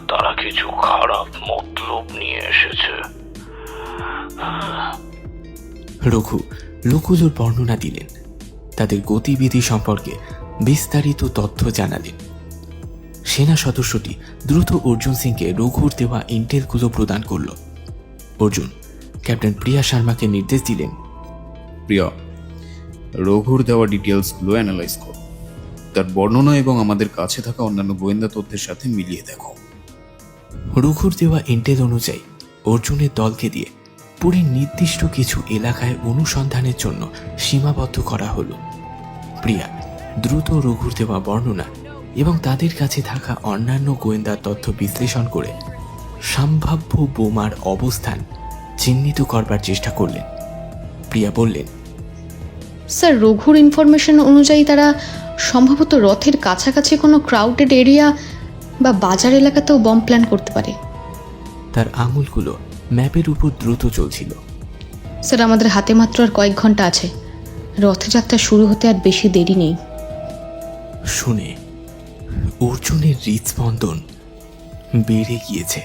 তারা কিছু খারাপ মতলব নিয়ে এসেছে। রঘু লোকগুলোর বর্ণনা দিলেন, তাদের গতিবিধি সম্পর্কে বিস্তারিত তথ্য জানালেন। সেনা সদস্যটি দ্রুত অর্জুন সিংকে রঘুর দেওয়া ইন্টেলগুলো প্রদান করল। অর্জুন ক্যাপ্টেন প্রিয়া শর্মাকে নির্দেশ দিলেন, প্রিয়া, রঘুর দেওয়া ডিটেলসগুলো অ্যানালাইজ করো। তার বর্ণনা এবং আমাদের কাছে থাকা অন্যান্য গোয়েন্দা তথ্যের সাথে মিলিয়ে দেখো। রঘুর দেওয়া ইন্টেল অনুযায়ী অর্জুনের দলকে দিয়ে পুরীর নির্দিষ্ট কিছু এলাকায় অনুসন্ধানের জন্য সীমাবদ্ধ করা হলো। প্রিয়া দ্রুত রঘুর দেওয়া বর্ণনা এবং তাদের কাছে থাকা অন্যান্য গোয়েন্দা তথ্য বিশ্লেষণ করে সম্ভাব্য বোমার অবস্থান চিহ্নিত করবার চেষ্টা করলেন। প্রিয়া বললেন, স্যার, রঘুর ইনফরমেশন অনুযায়ী তারা সম্ভবত রথের কাছাকাছি কোনো ক্রাউডেড এরিয়া বা বাজার এলাকাতেও বম প্ল্যান করতে পারে। তার আঙুলগুলো ম্যাপের উপর দ্রুত চলছিল। স্যার, আমাদের হাতে মাত্র আর কয়েক ঘন্টা আছে। রথযাত্রা শুরু হতে আর বেশি দেরি নেই। শুনে অর্জুনের হৃদস্পন্দন বেড়ে গিয়েছে।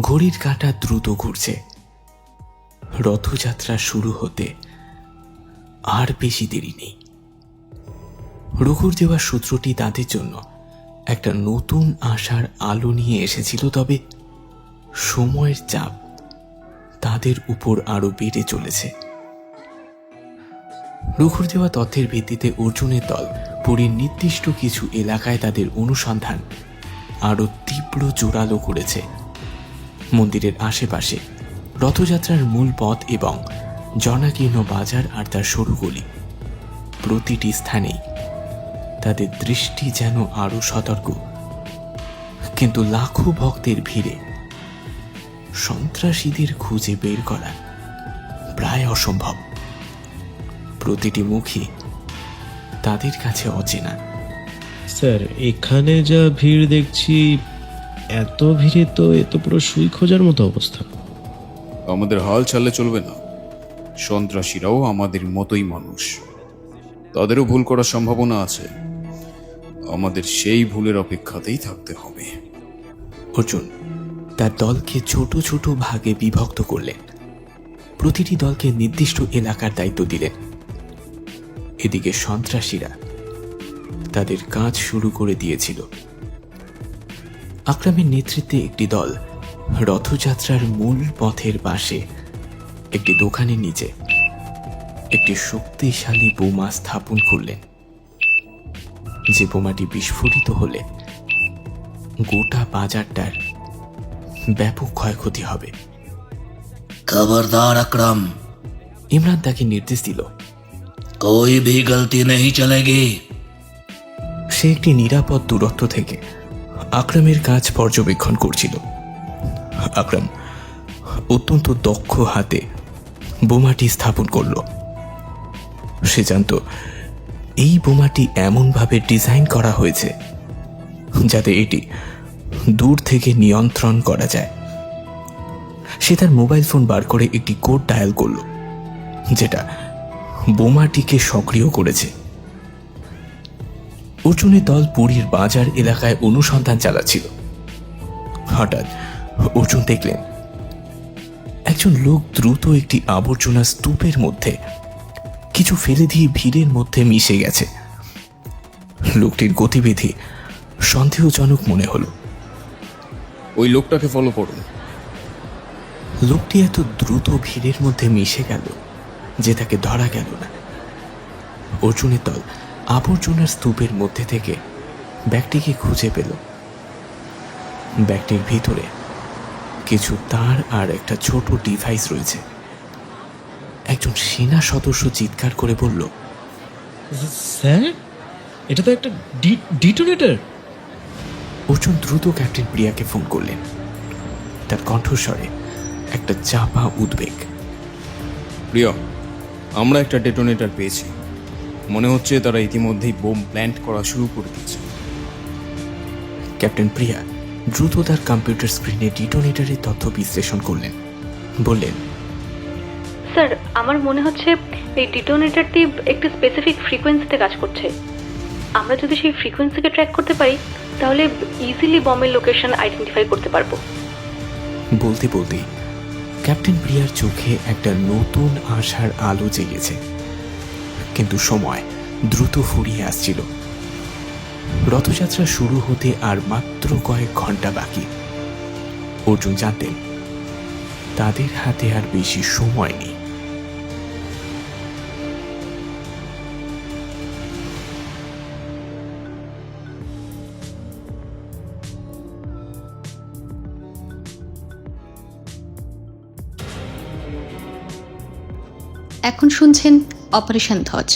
ঘড়ির কাঁটা দ্রুত ঘুরছে। রথযাত্রা শুরু হতে আর বেশি দেরি নেই। রঘুর দেওয়া সূত্রটি তাদের জন্য একটা নতুন আশার আলো নিয়ে এসেছিল, তবে সময়ের চাপ তাদের উপর আরো বেড়ে চলেছে। রঘুর দেওয়া তথ্যের ভিত্তিতে অর্জুনের দল পুরীর নির্দিষ্ট কিছু এলাকায় তাদের অনুসন্ধান আরো তীব্র জোরালো করেছে। মন্দিরের আশেপাশে, রথযাত্রার মূল পথ এবং জনাকীর্ণ বাজার আর তার সরু গলি, প্রতিটি স্থানেই তাদের দৃষ্টি যেন আরো সতর্ক। কিন্তু লাখো ভক্তের ভিড়ে সন্ত্রাসীদের খুঁজে বের করা প্রায় অসম্ভব। প্রতিটি মুখই তাদের কাছে অচেনা। স্যার, এখানে যা ভিড় দেখছি, এত ভিড়ে তো এ তো পুরো সুই খোঁজার মতো অবস্থা। আমাদের হাল ছাড়লে চলবে না। সন্ত্রাসীরাও আমাদের মতোই মানুষ, তাদেরও ভুল করার সম্ভাবনা আছে। আমাদের সেই ভুলের অপেক্ষাতেই থাকতে হবে। অর্জুন তার দলকে ছোট ছোট ভাগে বিভক্ত করলেন। প্রতিটি দলকে নির্দিষ্ট এলাকার দায়িত্ব দিলেন। এদিকে সন্ত্রাসীরা তাদের কাজ শুরু করে দিয়েছিল। আকরামের নেতৃত্বে একটি দল রথযাত্রার মূল পথের পাশে একটি দোকানের নিচে একটি শক্তিশালী বোমা স্থাপন করলেন। যে বোমাটি বিস্ফোরিত হলে গোটা বাজারটার ব্যাপক ক্ষয়ক্ষতি হবে। खबरदार अकरम, ইমরান তাকে নির্দেশ দিল। कोई भी गलती नहीं चलेगी। সে একটি নিরাপদ দূরত্ব থেকে আকরামের কাজ পর্যবেক্ষণ করছিল। আকরাম অত্যন্ত দক্ষ হাতে বোমাটি স্থাপন করল। সে জানত এই বোমাটি এমনভাবে ডিজাইন করা হয়েছে যাতে এটি দূর থেকে নিয়ন্ত্রণ করা যায়। সে তার মোবাইল ফোন বার করে একটি কোড ডায়াল করল, যেটা বোমাটিকে সক্রিয় করেছে। অর্জুনের দল পুরীর বাজার এলাকায় অনুসন্ধান চালাচ্ছিল। হঠাৎ অর্জুন দেখলেন একজন লোক দ্রুত একটি আবর্জনা স্তূপের মধ্যে কিছু ফেলে দিয়ে ভিড়ের মধ্যে মিশে গেছে। লোকটির গতিবিধি সন্দেহজনক মনে হলো। ওই লোকটাকে ফলো করুন। লোকটি এত দ্রুত ভিড়ের মধ্যে মিশে গেল যে তাকে ধরা গেল না। অর্জুনের দল আবর্জনার স্তূপের মধ্যে থেকে ব্যাগটিকে খুঁজে পেল। ব্যাগটির ভিতরে কিছু তার আর একটা ছোট ডিভাইস রয়েছে। একজন সেনা সদস্য চিৎকার করে বলল, স্যার, এটা তো একটা ডিটোনেটর। অর্জুন দ্রুত ক্যাপ্টেন প্রিয়াকে ফোন করলেন। তার কণ্ঠস্বরে একটা চাপা উদ্বেগ। প্রিয়া, আমরা একটা ডেটোনেটর পেয়েছি। মনে হচ্ছে তারা ইতিমধ্যেই বোম প্ল্যান্ট করা শুরু করে দিয়েছে। ক্যাপ্টেন প্রিয়া দ্রুত তার কম্পিউটার স্ক্রিনে ডিটোনেটরের তথ্য বিশ্লেষণ করলেন। বললেন, স্যার, আমার মনে হচ্ছে এই ডিটোনেটরটি একটি স্পেসিফিক ফ্রিকোয়েন্সিতে কাজ করছে। আমরা যদি সেই ফ্রিকোয়েন্সিকে ট্র্যাক করতে পারি তাহলে ইজিলি বমের লোকেশন আইডেন্টিফাই করতে পারবো। বলতে বলতেই ক্যাপ্টেন প্রিয়ার চোখে একটা নতুন আশার আলো জেগেছে। কিন্তু সময় দ্রুত ফুরিয়ে আসছিল। রথযাত্রা শুরু হতে আর মাত্র কয়েক ঘন্টা বাকি। অর্জুন জানতেন তাদের হাতে আর বেশি সময় নেই। এখন শুনছেন অপারেশন ধ্বজ।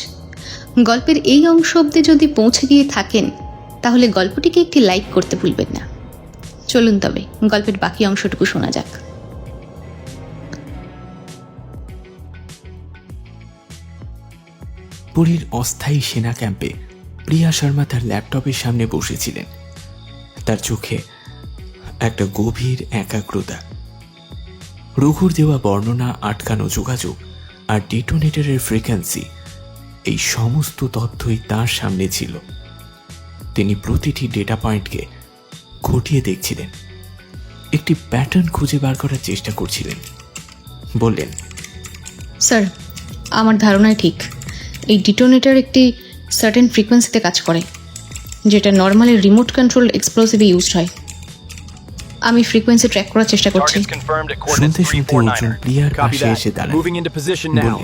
গল্পের এই অংশ অবধি যদি পৌঁছে গিয়ে থাকেন তাহলে গল্পটিকে একটি লাইক করতে ভুলবেন না। চলুন তবে গল্পের বাকি অংশটুকু শোনা যাক। পুরীর অস্থায়ী সেনা ক্যাম্পে প্রিয়া শর্মা তার ল্যাপটপের সামনে বসেছিলেন। তার চোখে একটা গভীর একাগ্রতা। রঘুর দেওয়া বর্ণনা, আটকানো যোগাযোগ আর ডিটোনেটরের ফ্রিকোয়েন্সি, এই সমস্ত তথ্যই তার সামনে ছিল। তিনি প্রতিটি ডেটা পয়েন্টকে খতিয়ে দেখছিলেন, একটি প্যাটার্ন খুঁজে বার করার চেষ্টা করছিলেন। বললেন, স্যার, আমার ধারণাই ঠিক। এই ডিটোনেটর একটি সার্টেন ফ্রিকোয়েন্সিতে কাজ করে, যেটা নর্মালি রিমোট কন্ট্রোল এক্সপ্লোসিভে ইউজড হয়। আমি ফ্রিকোয়েন্সি ট্র্যাক করার চেষ্টা করছি। শুনতে শুনতে অর্জুন প্রিয়ার পাশে এসে দাঁড়ান। বললেন,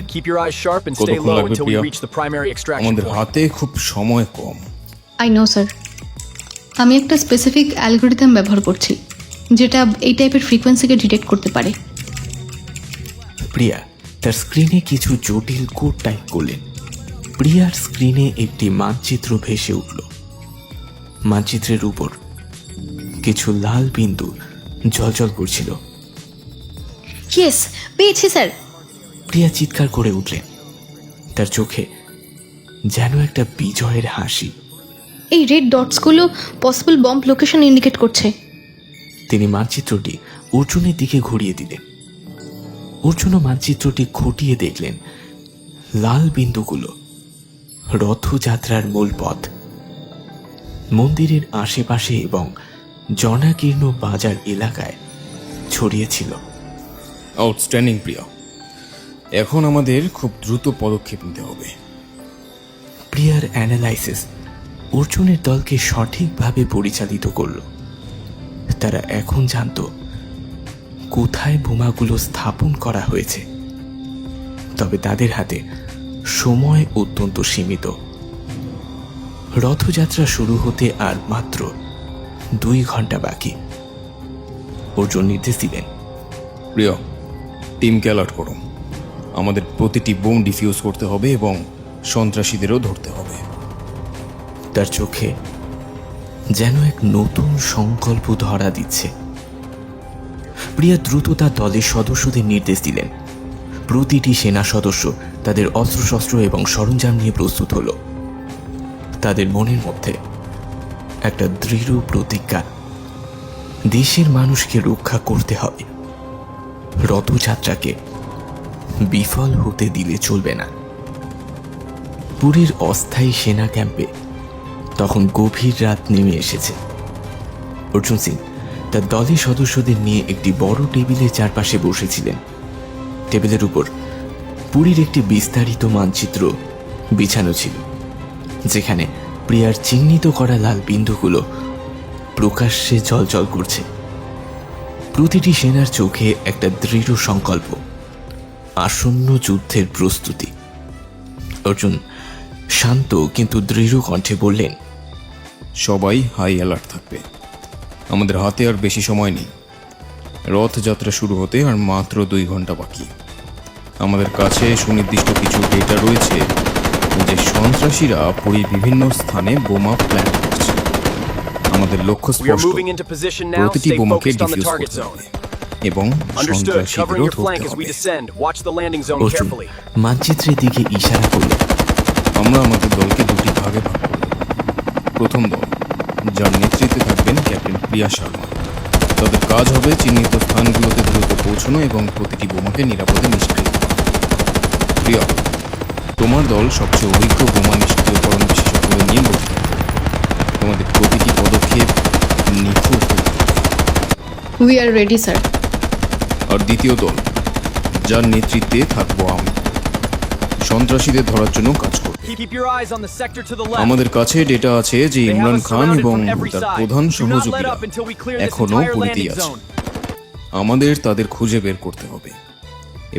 কতক্ষণ লাগবে প্রিয়া? আমাদের হাতে খুব সময় কম। I know sir. আমি একটা স্পেসিফিক অ্যালগোরিদম ব্যবহার করছি, যেটা এই টাইপের ফ্রিকোয়েন্সিকে ডিটেক্ট করতে পারে। প্রিয়া তার স্ক্রিনে কিছু জটিল কোড টাইপ করলেন। প্রিয়ার স্ক্রিনে একটি মানচিত্র ভেসে উঠল। মানচিত্রের উপর কিছু লাল বিন্দু জ্বলজ্বল করছিল। ইয়েস, পেয়েছি স্যার। প্রিয়া চিৎকার করে উঠলেন। তার চোখে যেন একটা বিজয়ের হাসি। এই রেড ডটসগুলো পসিবল বম্ব লোকেশন ইন্ডিকেট করছে। তিনি মানচিত্রটি অর্জুনের দিকে ঘুরিয়ে দিলেন। অর্জুনও মানচিত্রটি খতিয়ে দেখলেন। লাল বিন্দুগুলো রথযাত্রার মূল পথ, মন্দিরের আশেপাশে এবং জনাকীর্ণ বাজার এলাকায় ছড়িয়েছিল। আউটস্ট্যান্ডিং প্রিয়া, এখন আমাদের খুব দ্রুত পদক্ষেপ নিতে হবে। প্রিয়ার অ্যানালাইসিস অর্জুনের দলকে সঠিকভাবে পরিচালিত করল। তারা এখন জানত কোথায় বোমাগুলো স্থাপন করা হয়েছে, তবে তাদের হাতে সময় অত্যন্ত সীমিত। রথযাত্রা শুরু হতে আর মাত্র 2 ঘন্টা বাকি। অর্জুন নির্দেশ দিলেন, প্রিয়া, টিমকে অ্যালার্ট করো। আমাদের প্রতিটি বোম ডিফিউজ করতে হবে এবং সন্ত্রাসীদেরও ধরতে হবে। তার চোখে যেন এক নতুন সংকল্প ধরা দিচ্ছে। প্রিয়া দ্রুত তার দলের সদস্যদের নির্দেশ দিলেন। প্রতিটি সেনা সদস্য তাদের অস্ত্রশস্ত্র এবং সরঞ্জাম নিয়ে প্রস্তুত হলো। তাদের মনের মধ্যে একটা দৃঢ় প্রতিজ্ঞা, দেশের মানুষকে রক্ষা করতে হবে। রথযাত্রাকে বিফল হতে দিলে চলবে না। পুরীর অস্থায়ী সেনা ক্যাম্পে তখন গভীর রাত নেমে এসেছে। অর্জুন সিং তার দলের সদস্যদের নিয়ে একটি বড় টেবিলের চারপাশে বসেছিলেন। টেবিলের উপর পুরীর একটি বিস্তারিত মানচিত্র বিছানো ছিল, যেখানে প্রিয়ার চিহ্নিত করা লাল বিন্দুগুলো প্রকাশ্যে জ্বলজ্বল করছে। প্রতিটি সেনার চোখে একটা দৃঢ় সংকল্প, আসন্ন যুদ্ধের প্রস্তুতি। অর্জুন শান্ত কিন্তু দৃঢ় কণ্ঠে বললেন, সবাই হাই অ্যালার্ট থাকবে। আমাদের হাতে আর বেশি সময় নেই। রথযাত্রা শুরু হতে আর মাত্র 2 ঘন্টা বাকি। আমাদের কাছে সুনির্দিষ্ট কিছু ডেটা রয়েছে যে সন্ত্রাসীরা পুরীর বিভিন্ন স্থানে বোমা প্ল্যান করছে। আমাদের লক্ষ্য স্পষ্ট, প্রতিটি বোমাকে ডিফিউজ করতে হবে এবং সন্ত্রাসীদেরও ধরতে হবে। অর্জুন মানচিত্রের দিকে ইশারা করল। আমরা আমাদের দলকে 2টি ভাগে ভাগ করব। প্রথম দল, যার নেতৃত্বে থাকবেন ক্যাপ্টেন প্রিয়া শর্মা। তাদের কাজ হবে চিহ্নিত স্থানগুলোতে দ্রুত পৌঁছানো এবং প্রতিটি বোমাকে নিরাপদে নিষ্ক্রিয় করা। প্রিয়া, তোমার দল সবচেয়ে অভিজ্ঞ বোমা নিষ্ক্রিয়করণ বিশেষজ্ঞদের নিয়ে গঠিত। তোমাদের প্রতিটি পদক্ষেপ নিখুঁত হতে হবে। We are ready sir. আর দ্বিতীয় দল, যার নেতৃত্বে থাকবো আমি, সন্ত্রাসীদের ধরার জন্য কাজ করব। আমাদের কাছে ডেটা আছে যে ইমরান খান এবং তার প্রধান সহযোগীরা এখনো পুরীতেই আছে। আমাদের তাদের খুঁজে বের করতে হবে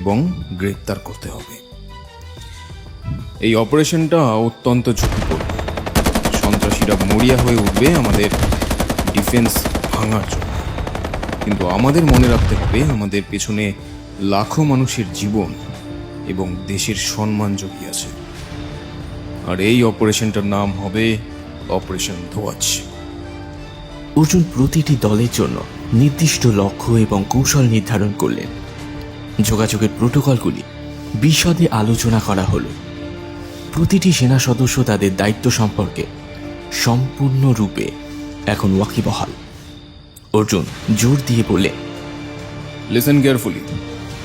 এবং গ্রেপ্তার করতে হবে। এই অপারেশনটা অত্যন্ত ঝুঁকিপূর্ণ। সন্ত্রাসীরা মরিয়া হয়ে উঠবে আমাদের ডিফেন্স ভাঙার জন্য, কিন্তু আমাদের মনে রাখতে হবে আমাদের পেছনে লাখো মানুষের জীবন এবং দেশের সম্মান জড়িয়ে আছে। আর এই অপারেশনটার নাম হবে অপারেশন ধ্বজ। অর্জুন প্রতিটি দলের জন্য নির্দিষ্ট লক্ষ্য এবং কৌশল নির্ধারণ করলেন। যোগাযোগের প্রোটোকলগুলি বিশদে আলোচনা করা হলো। প্রতিটি সেনা সদস্য তাদের দায়িত্ব সম্পর্কে সম্পূর্ণরূপে এখন ওয়াকিবহাল। অর্জুন জোর দিয়ে বলে, Listen carefully.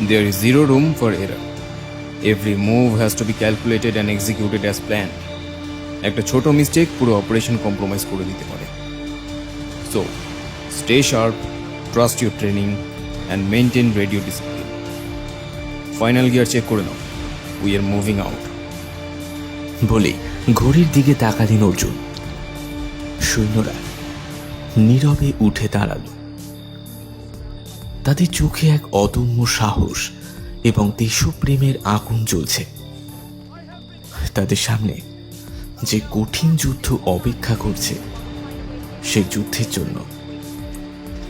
There is zero room for error. Every move has to be calculated and executed as planned. একটা ছোট মিস্টেক পুরো অপারেশন কম্প্রোমাইজ করে দিতে পারে। So, stay sharp, trust your training and maintain radio discipline. Final gear check করে নাও। We are moving out. বলে ঘড়ির দিকে তাকালেন অর্জুন। সৈন্যরা নীরবে উঠে দাঁড়ালো। তাদের চোখে এক অদম্য সাহস এবং দেশপ্রেমের আগুন জ্বলছে। তাদের সামনে যে কঠিন যুদ্ধ অপেক্ষা করছে, সে যুদ্ধের জন্য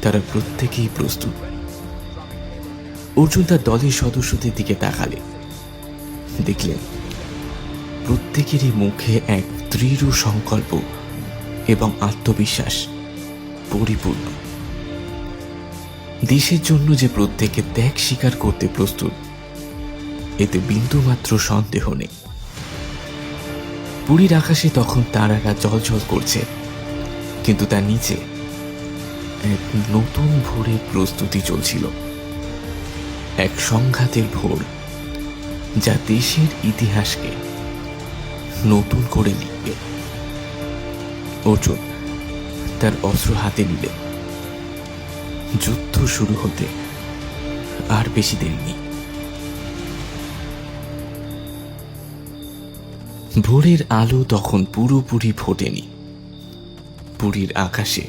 তারা প্রত্যেকেই প্রস্তুত। অর্জুন তার দলের সদস্যদের দিকে তাকালে, দেখলেন প্রত্যেকেরই মুখে এক দৃঢ় সংকল্প এবং আত্মবিশ্বাস পরিপূর্ণ। দেশের জন্য যে প্রত্যেকে ত্যাগ স্বীকার করতে প্রস্তুত, এতে বিন্দুমাত্র সন্দেহ নেই। পুরীর আকাশে তখন তারারা জ্বলজ্বল করছে, কিন্তু তার নিচে এক নতুন ভোরের প্রস্তুতি চলছিল। এক সংঘাতের ভোর, যা দেশের ইতিহাসকে নতুন করে লিখবে। অর্জুন তার অস্ত্র হাতে নিলে যুদ্ধ শুরু হতে আর বেশি দেরি নেই। ভোরের আলো তখন পুরোপুরি ফোটেনি। পুরীর আকাশে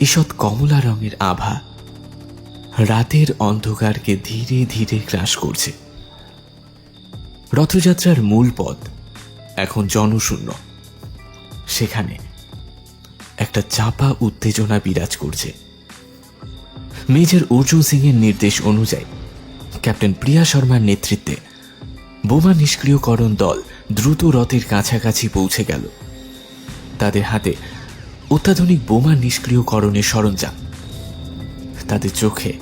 ঈষৎ কমলা রঙের আভা রাতের অন্ধকারকে ধীরে ধীরে গ্রাস করছে। রথযাত্রার মূল পথ এখন জনশূন্য। সেখানে একটা চাপা উত্তেজনা বিরাজ করছে। মেজর অর্জুন সিং এর নির্দেশ অনুযায়ী ক্যাপ্টেন প্রিয়া শর্মার নেতৃত্বে বোমা নিষ্ক্রিয়করণ দল দ্রুত রথের কাছাকাছি পৌঁছে গেল। তাদের হাতে অত্যাধুনিক বোমা নিষ্ক্রিয়করণের সরঞ্জাম। তাদের চোখে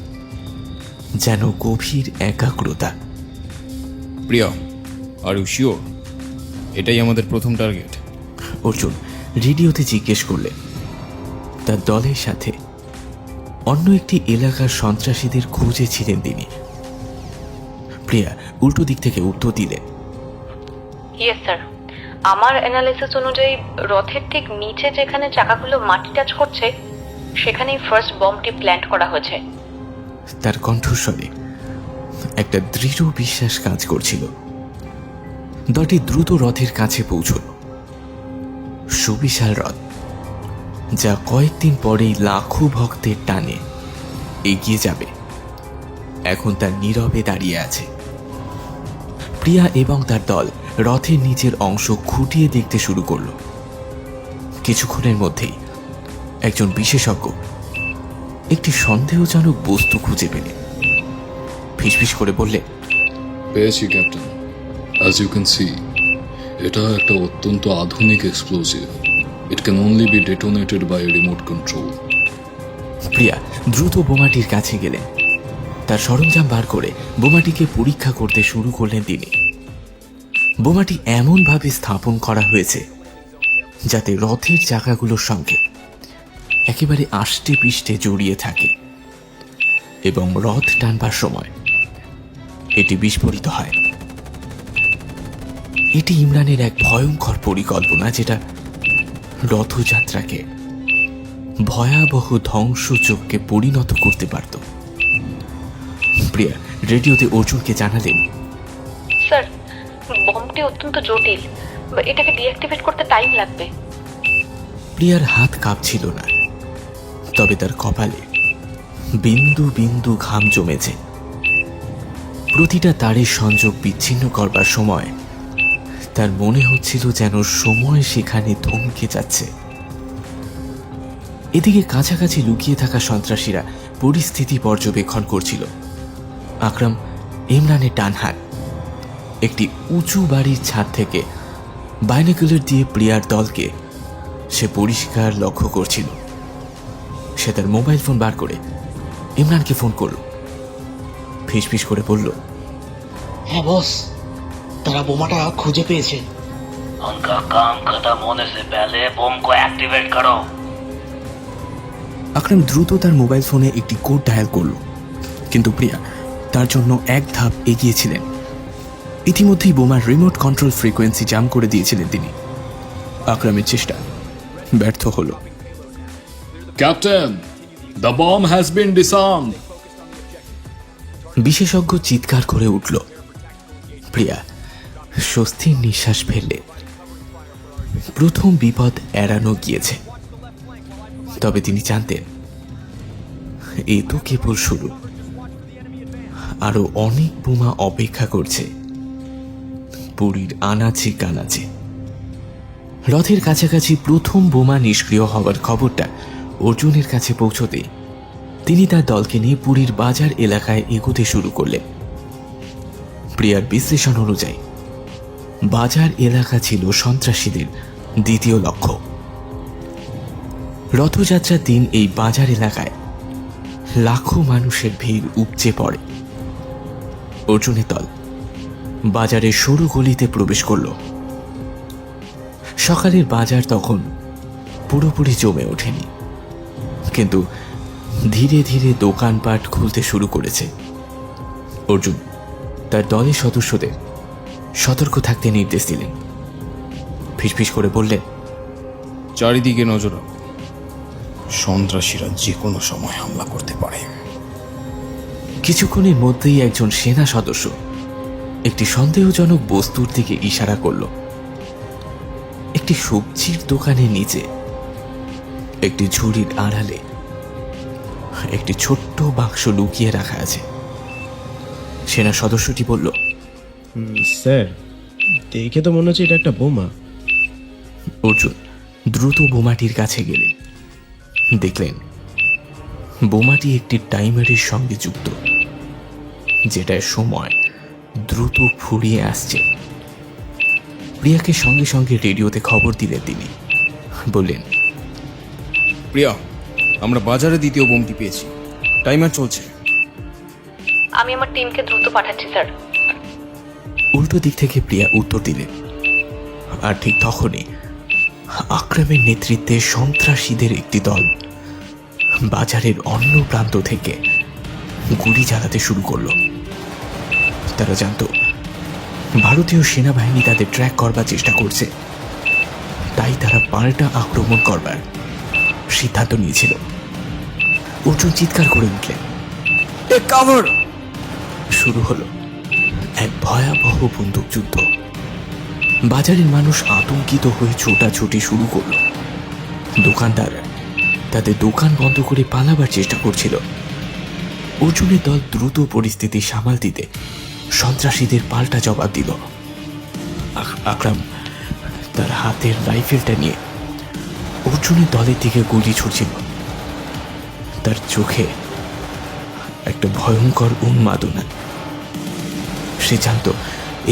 যেন গভীর একাগ্রতা। প্রিয়া, আর ইউ শিওর এটাই আমাদের প্রথম টার্গেট? অর্জুন রেডিওতে জিজ্ঞেস করলেন। তার দলের সাথে অন্য একটি এলাকার সন্ত্রাসীদের খোঁজে ছিলেন তিনি। প্রিয়া উল্টো দিক থেকে উত্তর দিলেন, ইয়েস স্যার, আমার অ্যানালিসিস অনুযায়ী রথের ঠিক নিচে যেখানে চাকাগুলো মাটি টাচ করছে সেখানেই ফার্স্ট বম্বটি প্ল্যান্ট করা হয়েছে। তার কণ্ঠস্বরে একটা দৃঢ় বিশ্বাস কাজ করছিল। দলটি দ্রুত রথের কাছে পৌঁছল। সুবিশাল রথ, যা কয়েকদিন পরেই লাখো ভক্তের টানে এগিয়ে যাবে, এখন তার নীরবে দাঁড়িয়ে আছে। প্রিয়া এবং তার দল রথের নিচের অংশ খুঁটিয়ে দেখতে শুরু করল। কিছুক্ষণের মধ্যেই একজন বিশেষজ্ঞ একটি সন্দেহজনক বস্তু খুঁজে পেলেন। ফিসফিস করে বললেন, পেয়েছি captain. As you can see, এটা একটা অত্যন্ত আধুনিক explosive. It can only be detonated by remote control. Priya দ্রুত বোমাটির কাছে গেলেন। তার সরঞ্জাম বার করে বোমাটিকে পরীক্ষা করতে শুরু করলেন তিনি। বোমাটি এমনভাবে স্থাপন করা হয়েছে যাতে রথের চাকাগুলোর সঙ্গে একেবারে আষ্টে পৃষ্ঠে জড়িয়ে থাকে এবং রথ টানবার সময় এটি বিস্ফোরিত হয়। এটি ইমরানের এক ভয়ঙ্কর পরিকল্পনা, যেটা রথযাত্রাকে ভয়াবহ ধ্বংসযজ্ঞে পরিণত করতে পারত। প্রিয়া রেডিওতে অর্জুনকে জানালেন, স্যার, বম্বটি অত্যন্ত জটিল, এটাকে ডিঅ্যাক্টিভেট করতে টাইম লাগবে। প্রিয়ার হাত কাঁপছিল না, তবে তার কপালে বিন্দু বিন্দু ঘাম জমেছে। প্রতিটা তারের সংযোগ বিচ্ছিন্ন করবার সময় তার মনে হচ্ছিল যেন সময় সেখানে থমকে যাচ্ছে। এদিকে কাছাকাছি লুকিয়ে থাকা সন্ত্রাসীরা পরিস্থিতি পর্যবেক্ষণ করছিল। আকরাম ইমরানের ডান হাত একটি উঁচু বাড়ির ছাদ থেকে বাইনোকুলার দিয়ে প্রিয়ার দলকে সে পরিষ্কার লক্ষ্য করছিল। সে তার মোবাইল ফোন বার করে ইমরানকে ফোন করল। ফিসফিস করে বলল, হ্যাঁ বস, তারা বোমাটা খুঁজে পেয়েছে। उनका काम खत्म होने से पहले बम को एक्टिवेट करो। আকরাম দ্রুত তার মোবাইল ফোনে একটি কোড ডায়াল করল, কিন্তু প্রিয়া তার জন্য এক ধাপ এগিয়েছিলেন। ইতিমধ্যেই বোমার রিমোট কন্ট্রোল ফ্রিকোয়েন্সি জাম করে দিয়েছিলেন তিনি। আকরামের চেষ্টা ব্যর্থ হলো। Captain, the bomb has been disarmed. বিশেষজ্ঞ চিৎকার করে উঠল। প্রিয়া স্বস্তির নিঃশ্বাস ফেললে। প্রথম বিপদ এড়ানো গিয়েছে। তবে তিনি জানতেন এ তো কেবল শুরু, আরো অনেক বোমা অপেক্ষা করছে পুরীর আনাচে কানাচে। রথের কাছাকাছি প্রথম বোমা নিষ্ক্রিয় হওয়ার খবরটা অর্জুনের কাছে পৌঁছতেই তিনি তার দলকে নিয়ে পুরীর বাজার এলাকায় এগোতে শুরু করলেন। প্রিয়ার বিশ্লেষণ অনুযায়ী বাজার এলাকা ছিল সন্ত্রাসীদের দ্বিতীয় লক্ষ্য। রথযাত্রার দিন এই বাজার এলাকায় লাখো মানুষের ভিড় উপচে পড়ে। অর্জুনের দল বাজারের সরু গলিতে প্রবেশ করল। সকালের বাজার তখন পুরোপুরি জমে ওঠেনি, কিন্তু ধীরে ধীরে দোকানপাট খুলতে শুরু করেছে। অর্জুন তার দলের সদস্যদের সতর্ক থাকতে নির্দেশ দিলেন। ফিসফিস করে বললেন, চারিদিকে নজর রাখো, সন্ত্রাসীরা যে কোনো সময় হামলা করতে পারে। কিছুক্ষণের মধ্যেই একজন সেনা সদস্য একটি সন্দেহজনক বস্তুর দিকে ইশারা করল। একটি সবজির দোকানের নিচে একটি ঝুড়ির আড়ালে একটি ছোট্ট বাক্স লুকিয়ে রাখা আছে। সেনা সদস্যটি বলল, স্যার, দেখে তো মনে হচ্ছে এটা একটা বোমা। অর্জুন দ্রুত বোমাটির কাছে গেলেন। দেখলেন বোমাটি একটি টাইমারের সঙ্গে যুক্ত, যেটার সময় দ্রুত ফুরিয়ে আসছে। প্রিয়াকে সঙ্গে সঙ্গে রেডিওতে খবর দিলেন তিনি। বললেন, প্রিয়া, আমরা বাজারে দ্বিতীয় বোমটি পেয়েছি, টাইমার চলছে। আমি আমার টিমকে দ্রুত পাঠাচ্ছি স্যার। উল্টো দিক থেকে প্রিয়া উত্তর দিলেন। আর ঠিক তখনই আকরামের নেতৃত্বে সন্ত্রাসীদের একটি দল বাজারের অন্য প্রান্ত থেকে গুলি চালাতে শুরু করলো। তারা জানত ভারতীয় সেনাবাহিনী তাদের ট্র্যাক করবার চেষ্টা করছে, তাই তারা পাল্টা আক্রমণ করবার সিদ্ধান্ত নিয়েছিল। অর্জুন চিৎকার করে উঠলেন, শুরু হলো এক ভয়াবহ বন্দুকযুদ্ধ। বাজারের মানুষ আতঙ্কিত হয়ে ছোটাছুটি শুরু করলো। দোকানদাররা তাদের দোকান বন্ধ করে পালাবার চেষ্টা করছিল। অর্জুনের দল দ্রুত পরিস্থিতি সামাল দিতে সন্ত্রাসীদের পাল্টা জবাব দিল। আকরাম তার হাতের রাইফেলটা নিয়ে অর্জুনের দলের দিকে গুলি ছুটছিল। তার চোখে একটা ভয়ঙ্কর উন্মাদনা। সে জানত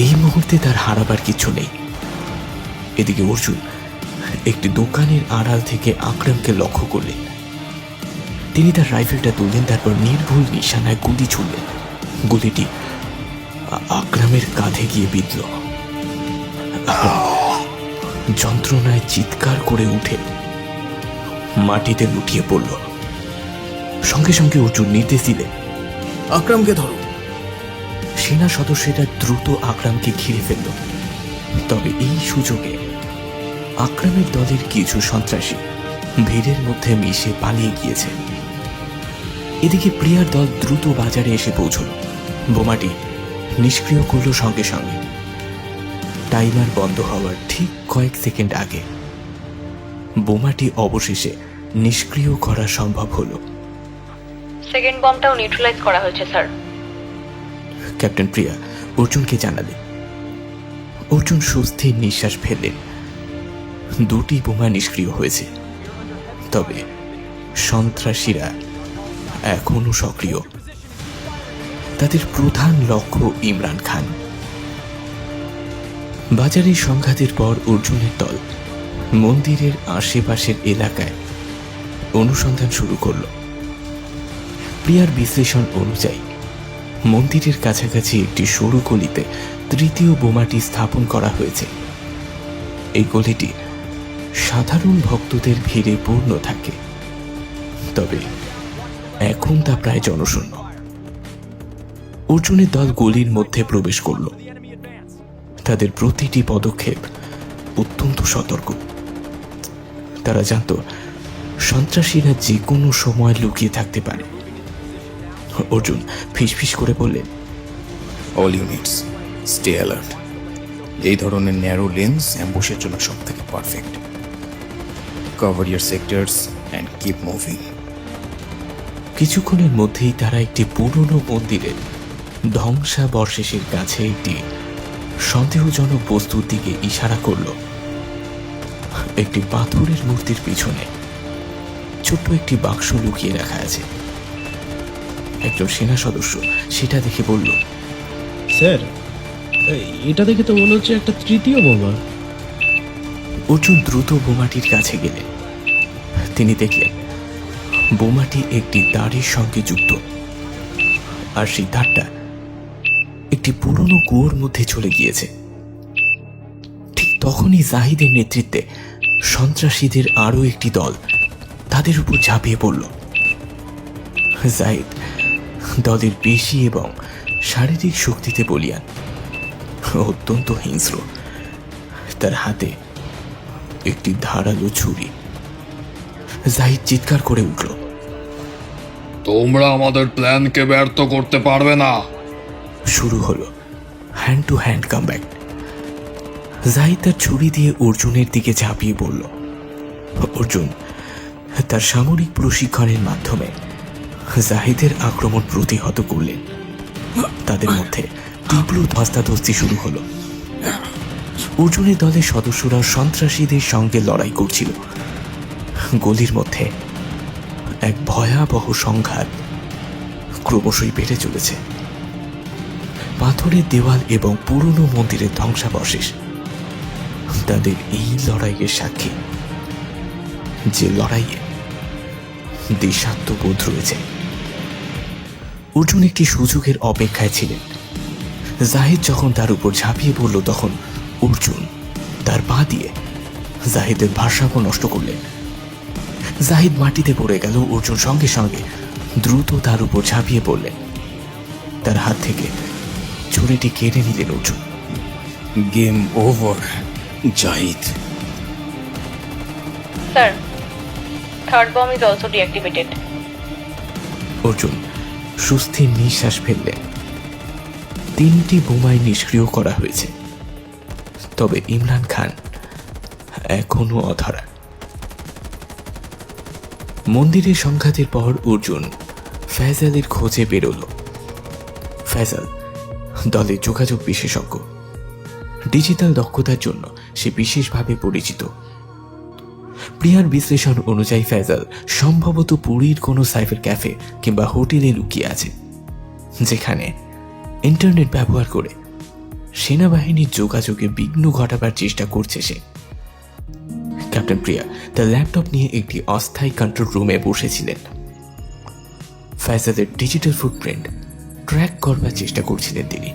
এই মুহূর্তে তার হারাবার কিছু নেই। এদিকে অর্জুন একটি দোকানের আড়াল থেকে আকরামকে লক্ষ্য করলেন। তিনি তার রাইফেলটা তুললেন, তারপর নির্ভুল নিশানায় গুলি ছুড়লেন। গুলিটি আকরামের কাঁধে গিয়ে বিঁধল। যন্ত্রণায় চিৎকার করে উঠে মাটিতে লুটিয়ে পড়ল। সঙ্গে সঙ্গে অর্জুন নির্দেশ দিলেন, আকরামকে ধরো। সেনা সদস্যরা দ্রুত আকরামকে ঘিরে ফেলল। তবে এই সুযোগে আকরামের দলের কিছু সন্ত্রাসী ভিড়ের মধ্যে মিশে পালিয়ে গিয়েছে। এদিকে প্রিয়ার দল দ্রুত বাজারে এসে পৌঁছল। বোমাটি নিষ্ক্রিয় করল সঙ্গে সঙ্গে। টাইমার বন্ধ হওয়ার ঠিক কয়েক সেকেন্ড আগে বোমাটি অবশেষে নিষ্ক্রিয় করা সম্ভব হলো। সেকেন্ড বমটাও নিউট্রালাইজ করা হয়েছে স্যার। ক্যাপ্টেন প্রিয়া অর্জুনকে জানালেন। অর্জুন স্বস্তির নিঃশ্বাস ফেললেন। দুটি বোমা নিষ্ক্রিয় হয়েছে, তবে সন্ত্রাসীরা এখনো সক্রিয়। তাদের প্রধান লক্ষ্য ইমরান খান। বাজারের সংঘাতের পর অর্জুনের দল মন্দিরের আশেপাশের এলাকায় অনুসন্ধান শুরু করল। প্রিয়ার বিশ্লেষণ অনুযায়ী মন্দিরের কাছাকাছি একটি সরু গলিতে তৃতীয় বোমাটি স্থাপন করা হয়েছে। এই গলিটি সাধারণ ভক্তদের ভিড়ে পূর্ণ থাকে, তবে এখন তা প্রায় জনশূন্য। অর্জুনের দল গলির মধ্যে প্রবেশ করল। তাদের প্রতিটি পদক্ষেপ অত্যন্ত সতর্ক। তারা জানত সন্ত্রাসীরা যে কোনো সময় লুকিয়ে থাকতে পারে। অর্জুন ফিসফিস করে বললেন, অল ইউনিটস স্টে অ্যালার্ট। এই ধরনের ন্যারো লেন্স অ্যাম্বুশের জন্য সব থেকে perfect. Cover year sectors and keep moving. কিছুক্ষণের মধ্যেই তারা একটি পুরনো মন্দিরের ধ্বংসাবশেষের কাছে একটি সন্দেহজনক বস্তুর দিকে ইশারা করল। একটি পাথরের মূর্তির পিছনে ছোট্ট একটি বাক্স লুকিয়ে রাখা আছে। একজন সেনা সদস্য সেটা দেখে বলল, স্যার, এটা দেখে তো মনে হচ্ছে একটা তৃতীয় বোমা। অর্জুন দ্রুত বোমাটির কাছে গেলেন। তিনি দেখলেন বোমাটি একটি তারের সঙ্গে যুক্ত, আর সেই তারটা একটি পুরনো কুয়োর মধ্যে চলে গিয়েছে। ঠিক তখনই জাহিদের নেতৃত্বে সন্ত্রাসীদের আরও একটি দল তাদের উপর ঝাঁপিয়ে পড়ল। জাহিদ দলের পেশি এবং শারীরিক শক্তিতে বলিয়ান, অত্যন্ত হিংস্র। তার হাতে একটি ধারালো ছুরি। জাহিদ চিৎকার করে উঠল, তোমরা আমাদের প্ল্যানকে ব্যর্থ করতে পারবে না। শুরু হলো hand to hand combat. Zahid তার ছুরি দিয়ে অর্জুনের দিকে ঝাঁপিয়ে পড়ল। অর্জুন তার সামরিক প্রশিক্ষণের মাধ্যমে জাহিদের আক্রমণ প্রতিহত করলেন। তাদের মধ্যে তীব্র ধস্তাধস্তি শুরু হলো। অর্জুনের দলের সদস্যরা সন্ত্রাসীদের সঙ্গে লড়াই করছিল। গলির মধ্যে এক ভয়াবহ সংঘাত ক্রমশই বেড়ে চলেছে। পাথরের দেওয়াল এবং পুরনো মন্দিরের ধ্বংসাবশেষ তাদের এই লড়াইয়ের সাক্ষী, যে লড়াইয়ে দেশাত্মবোধ রয়েছে। অর্জুন একটি সুযোগের অপেক্ষায় ছিলেন। জাহিদ যখন তার উপর ঝাঁপিয়ে পড়ল, তখন অর্জুন তার পা দিয়ে জাহিদের ভারসাম্য নষ্ট করলেন। জাহিদ মাটিতে পড়ে গেল। অর্জুন সঙ্গে সঙ্গে দ্রুত তার উপর ঝাঁপিয়ে পড়লেন। তার হাত থেকে ছুরিটি কেড়ে নিলেন Arjun. Game over Zahid. Sir, third bomb is also deactivated. Arjun সুস্থির নিঃশ্বাস ফেললেন। 3টি বোমায় নিষ্ক্রিয় করা হয়েছে, তবে ইমরান খান এখনো অধরা। মন্দিরের সংঘাতের পর অর্জুন ফয়সালের খোঁজে বেরোল। ফয়সাল দলের যোগাযোগ বিশেষজ্ঞ। ডিজিটাল দক্ষতার জন্য সে বিশেষভাবে পরিচিত। প্রিয়ার বিশ্লেষণ অনুযায়ী ফয়সাল সম্ভবত পুরীর কোনো সাইফার ক্যাফে কিংবা হোটেলে লুকিয়ে আছে, যেখানে ইন্টারনেট ব্যবহার করে সেনাবাহিনীর যোগাযোগে বিঘ্ন ঘটাবার চেষ্টা করছে সে। ক্যাপ্টেন প্রিয়া তার ল্যাপটপ নিয়ে একটি অস্থায়ী কন্ট্রোল রুমে বসেছিলেন। ফয়সালের ডিজিটাল ফুটপ্রিন্ট ট্র্যাক করবার চেষ্টা করছিলেন তিনি।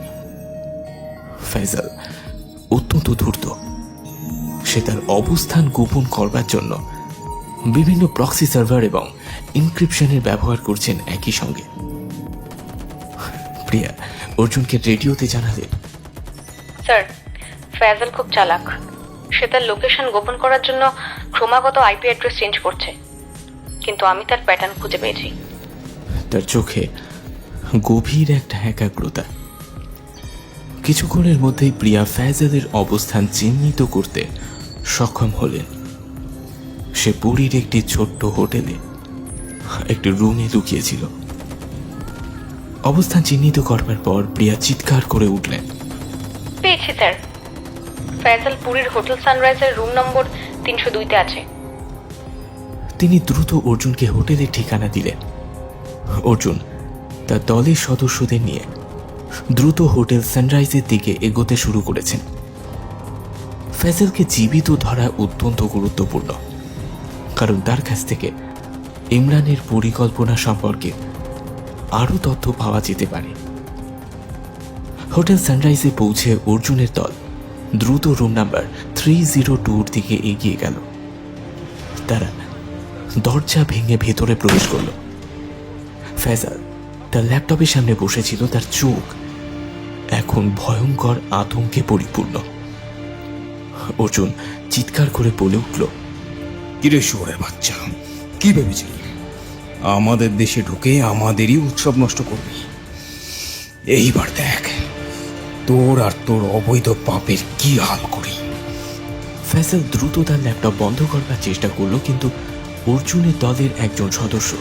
ফয়সাল অত্যন্ত ধূর্ত। সে তার অবস্থান গোপন করবার জন্য বিভিন্ন প্রক্সি সার্ভার এবং ইনক্রিপশনের ব্যবহার করছেন একই সঙ্গে। প্রিয়া অর্জুনকে রেডিওতে জানালেন, স্যার, ফয়সাল খুব চালাক। সে তার লোকেশন গোপন করার জন্য ক্রমাগত আইপি অ্যাড্রেস চেঞ্জ করছে, কিন্তু আমি তার প্যাটার্ন খুঁজে পেয়েছি। তার চোখে গভীর একটা একাগ্রতা। কিছুক্ষণের মধ্যেই প্রিয়া ফয়সালের অবস্থান চিহ্নিত করতে সক্ষম হলেন। সে পুরীর একটি ছোট্ট হোটেলে একটি রুমে লুকিয়েছিল। অবস্থান চিহ্নিত করবার পর প্রিয়া চিৎকার করে উঠলেন, পেয়েছি স্যার। ফয়সাল পুরীর হোটেল সানরাইজের রুম নম্বর 302-তে আছে। তিনি দ্রুত অর্জুনকে হোটেলের ঠিকানা দিলেন। অর্জুন তার দলের সদস্যদের নিয়ে দ্রুত হোটেল সানরাইজের দিকে এগোতে শুরু করেছেন। ফয়সালকে জীবিত ধরা অত্যন্ত গুরুত্বপূর্ণ, কারণ তার কাছ থেকে ইমরানের পরিকল্পনা সম্পর্কে আরও তথ্য পাওয়া যেতে পারে। হোটেল সানরাইজে পৌঁছে অর্জুনের দল দ্রুত রুম নাম্বার 302 দিকে এগিয়ে গেল। তারা দরজা ভেঙে ভেতরে প্রবেশ করল। ফয়সাল তার ল্যাপটপের সামনে বসেছিল, তার চোখ এখন ভয়ঙ্কর আতঙ্কে পরিপূর্ণ। অর্জুন চিৎকার করে বলে উঠল, কিরে শুয়োরের বাচ্চা, কি ভেবেছিলি আমাদের দেশে ঢুকে আমাদেরই উৎসব নষ্ট করবি? এইবার দেখ তোর আর তোর অবৈধ পাপের কি হাল করি। ফয়সাল দ্রুত তার ল্যাপটপ বন্ধ করবার চেষ্টা করলো, কিন্তু অর্জুনের দলের একজন সদস্য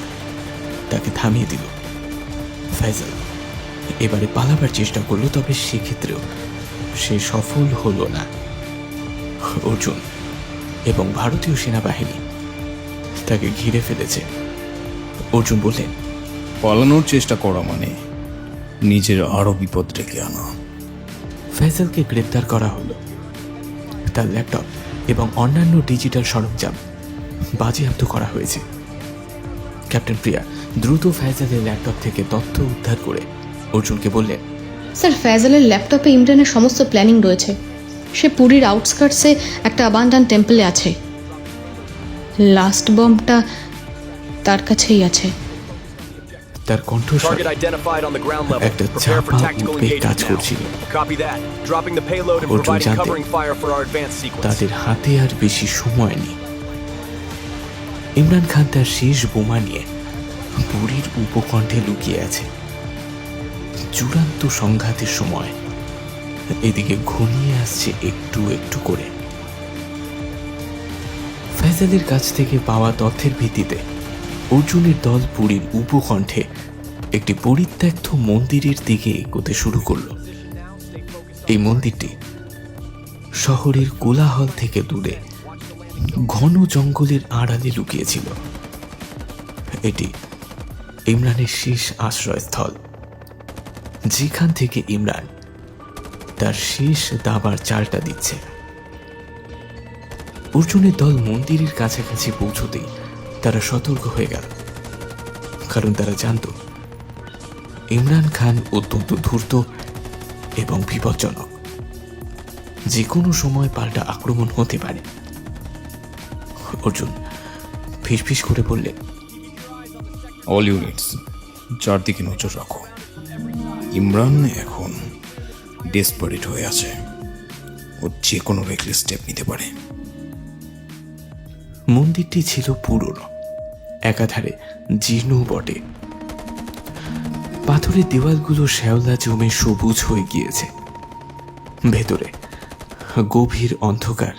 তাকে থামিয়ে দিল। ফয়সাল এবারে পালাবার চেষ্টা করলো, তবে সেক্ষেত্রেও সে সফল হলো না। অর্জুন এবং ভারতীয় সেনাবাহিনী তাকে ঘিরে ফেলেছে। অর্জুন বললেন, পালানোর চেষ্টা করা মানে নিজের আরো বিপদ ডেকে আনা। ফয়সালকে গ্রেপ্তার করা হলো। তার ল্যাপটপ এবং অন্যান্য ডিজিটাল সরঞ্জাম বাজেয়াপ্ত করা হয়েছে। ক্যাপ্টেন প্রিয়া দ্রুত ফয়সালের ল্যাপটপ থেকে তথ্য উদ্ধার করে অর্জুনকে বললেন, স্যার ফয়সালের ল্যাপটপে ইমরানের সমস্ত প্ল্যানিং রয়েছে। সে পুরীর আউটস্কার্টসে একটা আবান্ডান টেম্পলে আছে। লাস্ট বম্বটা তার কাছেই আছে। তার কণ্ঠস্বর একটা চাপা উদ্বেগ কাজ করছিল। অর্জুন জানতেন তাদের হাতে আর বেশি সময় নেই। ইমরান খান তার শেষ বোমা নিয়ে পুরীর উপকণ্ঠে লুকিয়ে আছে। চূড়ান্ত সংঘাতের সময় এদিকে ঘনিয়ে আসছে একটু একটু করে। ফয়সালের কাছ থেকে পাওয়া তথ্যের ভিত্তিতে অর্জুনের দল পুরীর উপকণ্ঠে একটি পরিত্যক্ত মন্দিরের দিকে এগোতে শুরু করল। এই মন্দিরটি শহরের কোলাহল থেকে দূরে ঘন জঙ্গলের আড়ালে লুকিয়েছিল। এটি ইমরানের শেষ আশ্রয়স্থল, যেখান থেকে ইমরান তার শেষ দাবার চালটা দিচ্ছে। অর্জুনের দল মন্দিরের কাছাকাছি পৌঁছতেই তারা সতর্ক হয়ে গেল, কারণ তারা জানত ইমরান খান অত্যন্ত ধূর্ত এবং বিপজ্জনক। যে কোনো সময় পাল্টা আক্রমণ হতে পারে। অর্জুন ফিসফিস করে বললেন, অল ইউনিটস চারদিকে নজর রাখো। ইমরান এখন ডেসপারেট হয়ে আছে, ও যে কোনো রেকলেস স্টেপ নিতে পারে। মন্দিরটি ছিল পুরনো, একাধারে জীর্ণ বটে। পাথরের দেওয়ালগুলো শ্যাওলা জমে সবুজ হয়ে গিয়েছে। ভেতরে গভীর অন্ধকার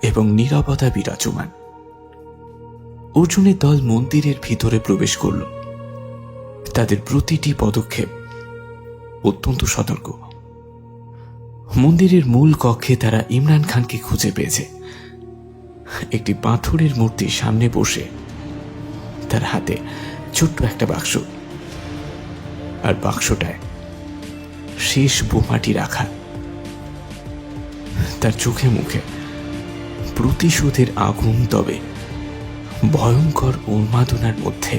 এবং নীরবতা বিরাজমান। অর্জুনের দল মন্দিরের ভিতরে প্রবেশ করল। তাদের প্রতিটি পদক্ষেপ অত্যন্ত সতর্ক। মন্দিরের মূল কক্ষে তারা ইমরান খানকে খুঁজে পেয়েছে। একটি পাথরের মূর্তির সামনে বসে, তার হাতে ছোট্ট একটা বাক্স, আর বাক্সটায় শেষ বোমাটি রাখা। তার চোখে মুখে প্রতিশোধের আগুন, তবে ভয়ঙ্কর উন্মাদনার মধ্যে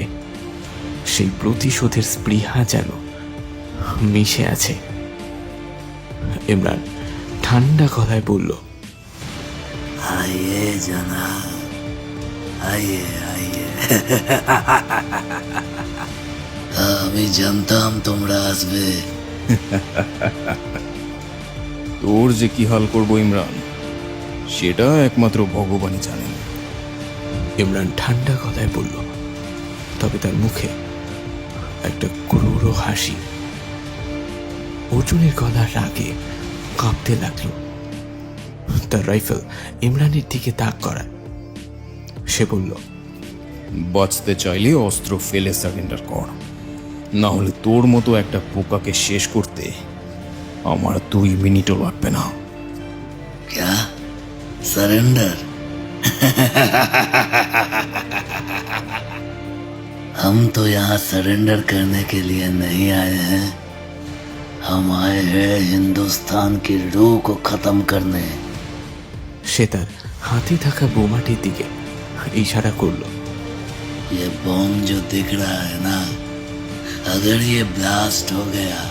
সেই প্রতিশোধের স্পৃহা যেন মিশে আছে। ইমরান ঠান্ডা গলায় বলল, आइए जनाब, आइए आइए। আমি জানতাম তোমরা আসবে। তোর যে কি হাল করবো ইমরান, সেটা একমাত্র ভগবানই জানেন। ইমরান ঠান্ডা গলায় বলল, তবে তার মুখে একটা ক্রূর হাসি। অর্জুনের গলা রাগে কাঁপতে লাগলো। তার রাইফেল ইমরানের দিকে তাক করা। সে বলল, বাঁচতে চাইলে অস্ত্র ফেলে সারেন্ডার কর, না হলে তোর মতো একটা পোকাকে শেষ করতে আমার 2 মিনিটও লাগবে না। क्या सरेंडर? हम तो यहाँ सरेंडर करने के लिए नहीं आए हैं, हम आए हैं हिंदुस्तान की रूह को खत्म करने। সে তার হাতে থাকা বোমাটির দিকে ইশারা করল। ये बॉम्ब जो दिख रहा है ना, अगर ये ब्लास्ट हो गया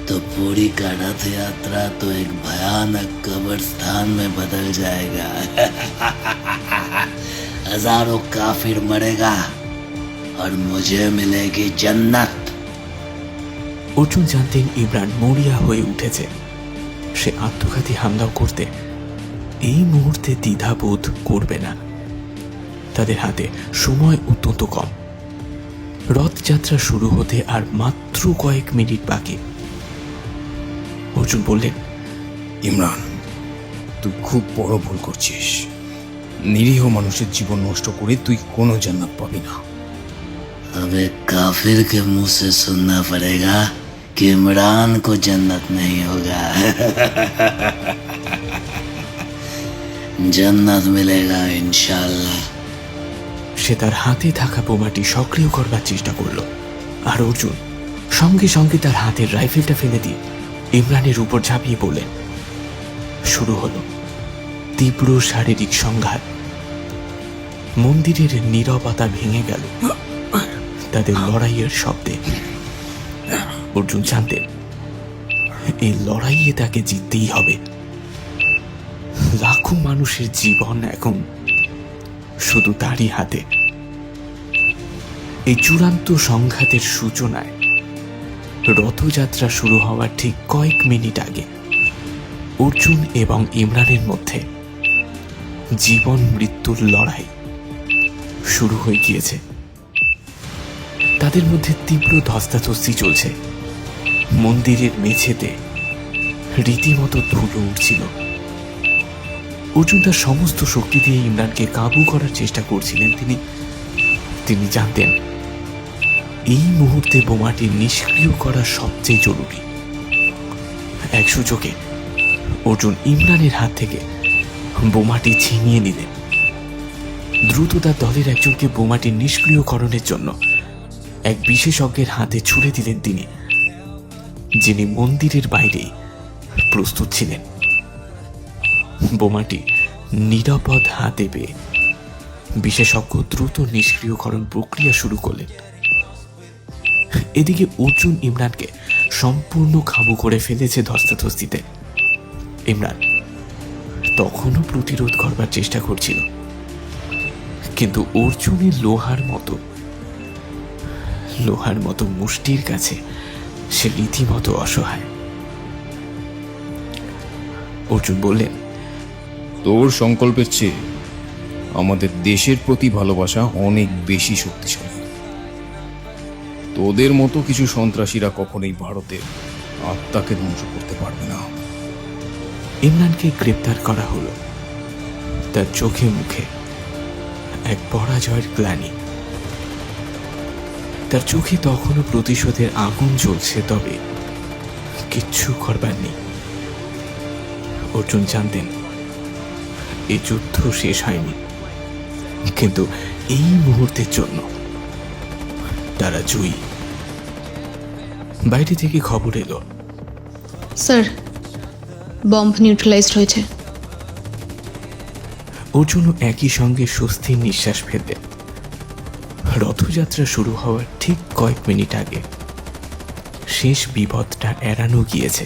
तो पूरी का रथ यात्रा तो एक भयानक कब्रिस्तान में बदल जाएगा। हजारों काफिर मरेगा और मुझे मिलेगी जन्नत। অর্জুন জানতেন ইমরান মরিয়া হয়ে উঠেছে। সে আত্মঘাতী হামলাও করতে এই মুহূর্তে দ্বিধাবোধ করবে না। তাদের হাতে সময় অত্যন্ত কম। রথযাত্রা শুরু হতে আর মাত্র কয়েক মিনিট বাকি। অর্জুন বললেন, ইমরান, তুই খুব বড় ভুল করছিস। নিরীহ মানুষের জীবন নষ্ট করে তুই কোনো জান্নাত পাবি না। अब एक काफिर के मुंह से सुनना पड़ेगा कि इमरान को जन्नत नहीं होगा। जन्नत मिलेगा इंशाल्लाह। সে তার হাতে থাকা বোমাটি সক্রিয় করবার চেষ্টা করল, আর অর্জুন সঙ্গে সঙ্গে তার হাতের রাইফেলটা ফেলে দিয়ে ইমরানের উপর ঝাঁপিয়ে পড়লেন। শুরু হলো তীব্র শারীরিক সংঘাত। মন্দিরের নীরবতা ভেঙে গেল তাদের লড়াইয়ের শব্দে। অর্জুন জানতেন এই লড়াইয়ে তাকে জিততেই হবে। লাখো মানুষের জীবন এখন শুধু তারই হাতে। এই চূড়ান্ত সংঘাতের সূচনায় রথযাত্রা শুরু হওয়ার ঠিক কয়েক মিনিট আগে অর্জুন এবং ইমরানের মধ্যে জীবন মৃত্যুর লড়াই শুরু হয়ে গিয়েছে। তাদের মধ্যে তীব্র ধস্তাধস্তি চলছে। মন্দিরের মেঝেতে রীতিমতো ধুলো উঠছিল। অর্জুন তার সমস্ত শক্তি দিয়ে ইমরানকে কাবু করার চেষ্টা করছিলেন। তিনি জানতেন এই মুহূর্তে বোমাটি নিষ্ক্রিয় করা সবচেয়ে জরুরি। এক সুযোগে অর্জুন ইমরানের হাত থেকে বোমাটি ছিনিয়ে নিলেন। দ্রুত তার দলের একজনকে বোমাটি নিষ্ক্রিয়করণের জন্য এক বিশেষজ্ঞের হাতে ছুড়ে দিলেন তিনি, যিনি মন্দিরের বাইরেই প্রস্তুত ছিলেন। বোমাটি নিরাপদ হাতে পেয়ে বিশেষজ্ঞ দ্রুত নিষ্ক্রিয়করণ প্রক্রিয়া শুরু করলেন। এদিকে অর্জুন ইমরানকে সম্পূর্ণ কাবু করে ফেলেছে ধস্তাধস্তিতে। ইমরান তখনও প্রতিরোধ করবার চেষ্টা করছিল, কিন্তু অর্জুনের লোহার মতো মুষ্টির কাছে সে রীতিমতো অসহায়। অর্জুন বললেন, তোর সংকল্পের চেয়ে আমাদের দেশের প্রতি ভালোবাসা অনেক বেশি শক্তিশালী। তোদের মতো কিছু সন্ত্রাসীরা কখনোই ভারতের আত্মাকে ধ্বংস করতে পারবে না। ইমরানকে গ্রেপ্তার করা হলো। তার চোখে মুখে এক পরাজয়ের গ্লানি। তার চোখে তখনও প্রতিশোধের আগুন জ্বলছে, তবে কিচ্ছু করবার নেই। অর্জুন জানতেন এই যুদ্ধ শেষ হয়নি, কিন্তু এই মুহূর্তের জন্য তারা জয়ী। বাইরে থেকে খবর এলো, স্যার, বম্ব নিউট্রালাইজড হয়েছে। অর্জুনও একই সঙ্গে স্বস্তির নিঃশ্বাস ফেললেন। রথযাত্রা শুরু হওয়ার ঠিক কয়েক মিনিট আগে শেষ বিপদটা এড়ানো গিয়েছে।